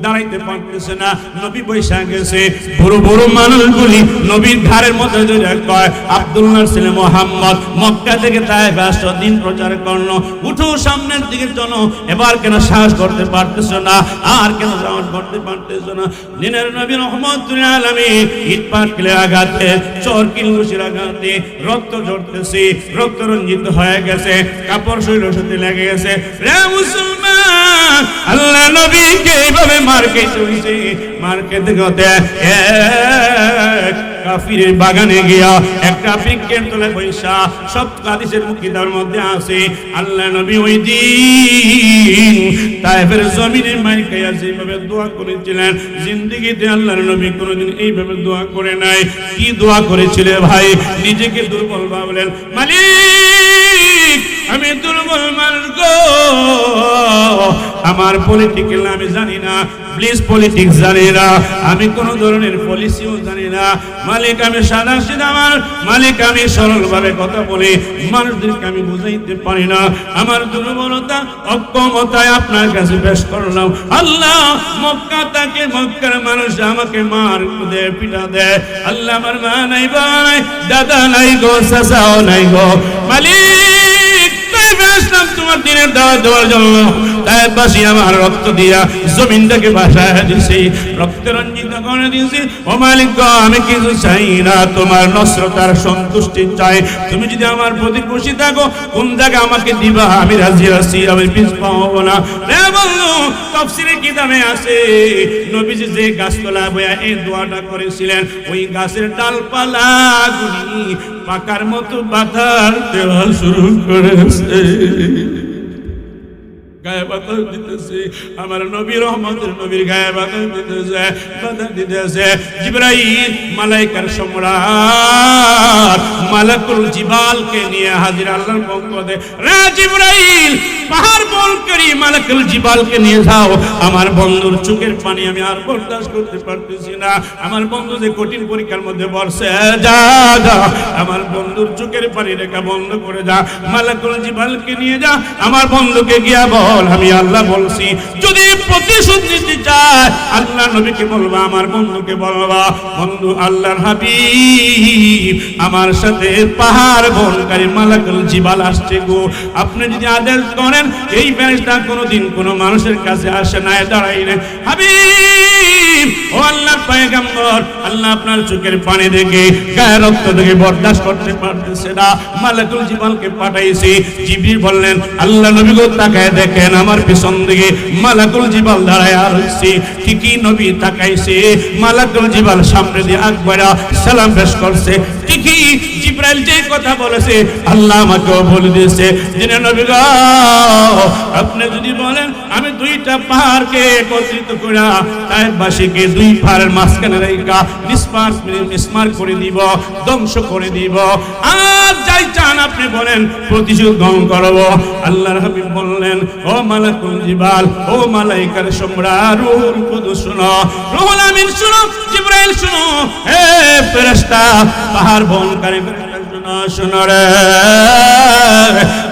দাঁড়াইতে পারতেছে না, নবী বৈশা গেছে। বড় বড় মানুষগুলি নবীর ঘাড়ের মধ্যে ধরে কয়, আব্দুল্লাহর ছেলে মুহাম্মদ মক্কা থেকে তায়েফে আসছো, দিন প্রচার করলো, উঠো সামনের দিকে চলো। এবার কেন সাহস করতে পারতেছো না? আর কেন সাহস করতে পারতেছো না? দিনের নবী রহমতুল আলামিন ইট পাটকেলের আঘাতে, চর কিলঘুষির আঘাতে রক্ত ঝরতেছে, রক্ত রঞ্জিত হয়ে গেছে, কাপড় শরীরের সাথে লেগে গেছে। রে মুসলমান, আল্লাহ নবীকে এইভাবে মার খেতে হইছে। মার খেতে খেতে কাফিরের বাগানে গিয়া একটা বৃক্ষের তলায় বৈশা, সব হাদিসের মুকিদার মধ্যে আছে, আল্লাহ নবী ওই দিন তায়েফের জমিনে মার খাইয়া যেভাবে দোয়া করেছিলেন, জিন্দেগিতে আল্লাহর নবী কোনোদিন এইভাবে দোয়া করে নাই। কি দোয়া করেছিল ভাই? নিজেকে দুর্বল ভাবলেন, মালিক আমি দুর্বল মানুষ গো, আমার পলিটিক্যাল আমি জানি না, প্লিজ পলিটিক্স জানি না, আমি কোন ধরনের পলিসিও জানি না, মালিক আমি সাদা সিধা মালিক, আমি সরল ভাবে কথা বলি, মানুষদেরকে আমি বুঝাইতে পারি না, আমার দুর্বলতা অক্ষমতায় আপনার কাছে পেশ করলাম। আল্লাহ মক্কা তাকে, মক্কার মানুষ আমাকে মার দেয়, পিটা দেয়। আল্লাহ আমার মা নাই, ভাই দাদা নাই গো, চাচাও নাই গো, মালিক তোমার দিনের দাওয়াত দেওয়ার জন্য তায়েফবাসী আমার রক্ত দিয়া জমিনটাকে ভাসায় দিছি, রক্ত রঞ্জিত করে দিয়েছি। ও মালিক গো, আমি কিছু চাই না, তোমার নসরতার সন্তুষ্টি চাই। তুমি যদি আমার প্রতি খুশি থাকো, কোন জায়গা আমাকে দিবা, আমি রাজি আছি, আমি পিছ পাবো না। রে বন্ধু, তাফসীরে কিতাবে আছে নবীজি যে গাছতলা বয়া এই দোয়াটা করেছিলেন, ওই গাছের ডালপালা গুলি পাকার মতো বাতার দেওয়া শুরু করেছে, গায়ে বাতাস দিতেছে। আমার নবী রহমতের নবীর গায়ে বাতাস দিতেছে, বাতাস দিতেছে। জিবরাইল মালাইকার সম্রাট মালাকুল জিবালকে নিয়ে হাজির আল্লাহর পক্ষ থেকে, রে জিবরাইল পাহাড় বলকারী মালাকুল জিবালকে নিয়ে যাও, আমার বন্ধুর চোখের পানি আমি আর বরদাস্ত করতে পারতেছি না। আমার বন্ধু যে কঠিন পরীক্ষার মধ্যে পড়ছে, যা যা আমার বন্ধুর চোখের পানি রেখা বন্ধ করে যা, মালাকুল জিবালকে নিয়ে যা, আমার বন্ধুকে গিয়া বল আমি আল্লাহ বলছি। যদি প্রতিশোধ নিতে চায় আল্লাহ নবীকে বলবা, আমার বন্ধুকে বলবা, বন্ধু আল্লাহর হাবিব আমার সাথে পাহাড় বহনকারী মালাকুল জিবাল আসছে গো, আপনি যদি আদেশ করেন, এই ফেরেশতা কোনোদিন কোনো মানুষের কাছে আসে না, দাঁড়াইলে হাবিব ও আল্লাহর পয়গম্বর, আল্লাহ আপনার চোখের পানি দেখে গায়ে রক্ত দেখে বরদাস্ত করতে পারতেছে না, মালাকুল জিবালকে পাঠাইছি। জিবরিল বললেন, আল্লাহ নবী গো তাকায় দেখেন, আমার পিছন দিকে মালাকুল জিবাল দাঁড়ায় আছে। ঠিকই নবী তাকাইছে, মালাকুল জিবাল সামনে দিয়ে আকবরা সালাম পেশ করছে। ঠিকই জিবরাইল যে কথা বলেছে আল্লাহ আমাকেও বলে দিয়েছে যে নবী গো আপনি যদি বলেন আমি দুইটা পাহাড়কে একত্রিত করে তায়েফবাসীকে দুই পাহাড়ের মাঝখানে রেখা নিষ্পার করে দিব, ধ্বংস করে দিব, আর যাই চান আপনি বলেন প্রতিশোধ গ্রহণ করব। আল্লাহর হাবিব বললেন ও মালাকুল জিবাল, ও মালাইকার সম্রাট রূহুল কুদুস শুনো, রুহুল আমিন শুনো, জিবরাইল শুনো, হে ফেরেশতা পাহাড় বহনকারী শোনো রে,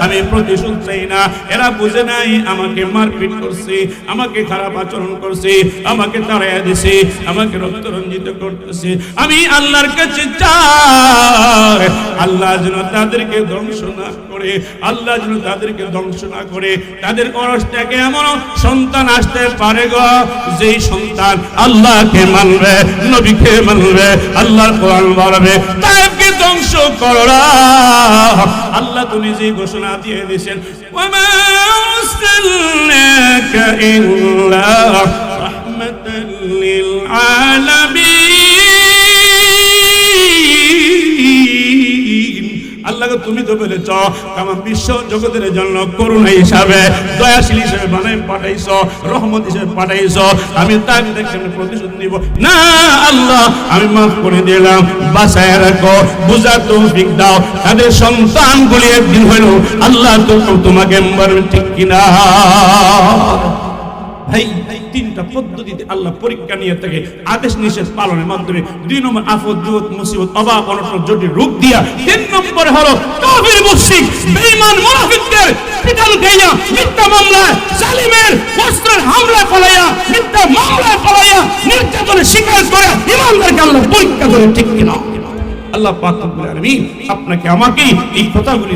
আমি প্রতিশোধ চাই না। এরা বুঝে নাই আমাকে মারপিট করছে, আমাকে খারাপ আচরণ করছে, আমাকে তাড়াইয়া দিছে, আমাকে রক্ত রঞ্জিত করতেছে। আমি আল্লাহর কাছে চাই আল্লাহ যেন তাদেরকে ধ্বংস না করে, আল্লাহ যেন তাদেরকে ধ্বংস না করে। তাদের অরস থেকে এমন সন্তান আসতে পারে গো যেই সন্তান আল্লাহকে মানবে, নবীকে মানবে, আল্লাহর কোরআন মানবে, তাদেরকে ধ্বংস করো। আল্লাহ তো নিজেই ঘোষণা দিয়ে দিয়েছেন ওয়ামা আরসালনাকা ইল্লা রাহমাতাল লিল আলামিন। আল্লাহ তুমি তো বলেছ আমার বিশ্ব জগতের জন্য করুণা হিসাবে, দয়াশীল হিসেবে বানাই পাঠাইছো, রহমত হিসেবে পাঠাইছো। আমি তার দেখে প্রতিশোধ নিব না। আল্লাহ আমি মাফ করে দিলাম, বাঁচায় রাখো, বুঝার তৌফিক দাও। তাদের সন্তানগুলি একদিন হইল আল্লাহ তো তোমাকে মারবে, ঠিক কিনা ভাই? তিনটা পদ্ধতিতে আল্লাহ পরীক্ষা নিয়ে থাকে আদেশ নিষেধ পালনের মাধ্যমে। 2 নম্বর আফত বিপদ মুসিবত অভাব অনটন জটিল রোগ দিয়া। 3 নম্বর হলো কাফির মুশরিক বেঈমান মুনাফিকদের পিটান খাইয়া, মিথ্যা মামলায়, জালিমের অস্ত্রের হামলায় পালাইয়া, মিথ্যা মামলায় পালাইয়া, নির্যাতনের শিকার করে ইমানদারকে আল্লাহ পরীক্ষা করে, ঠিক কিনা? আল্লাহ পাক রব্বুল আলামিন আপনাকে আমাকে এই কথাগুলি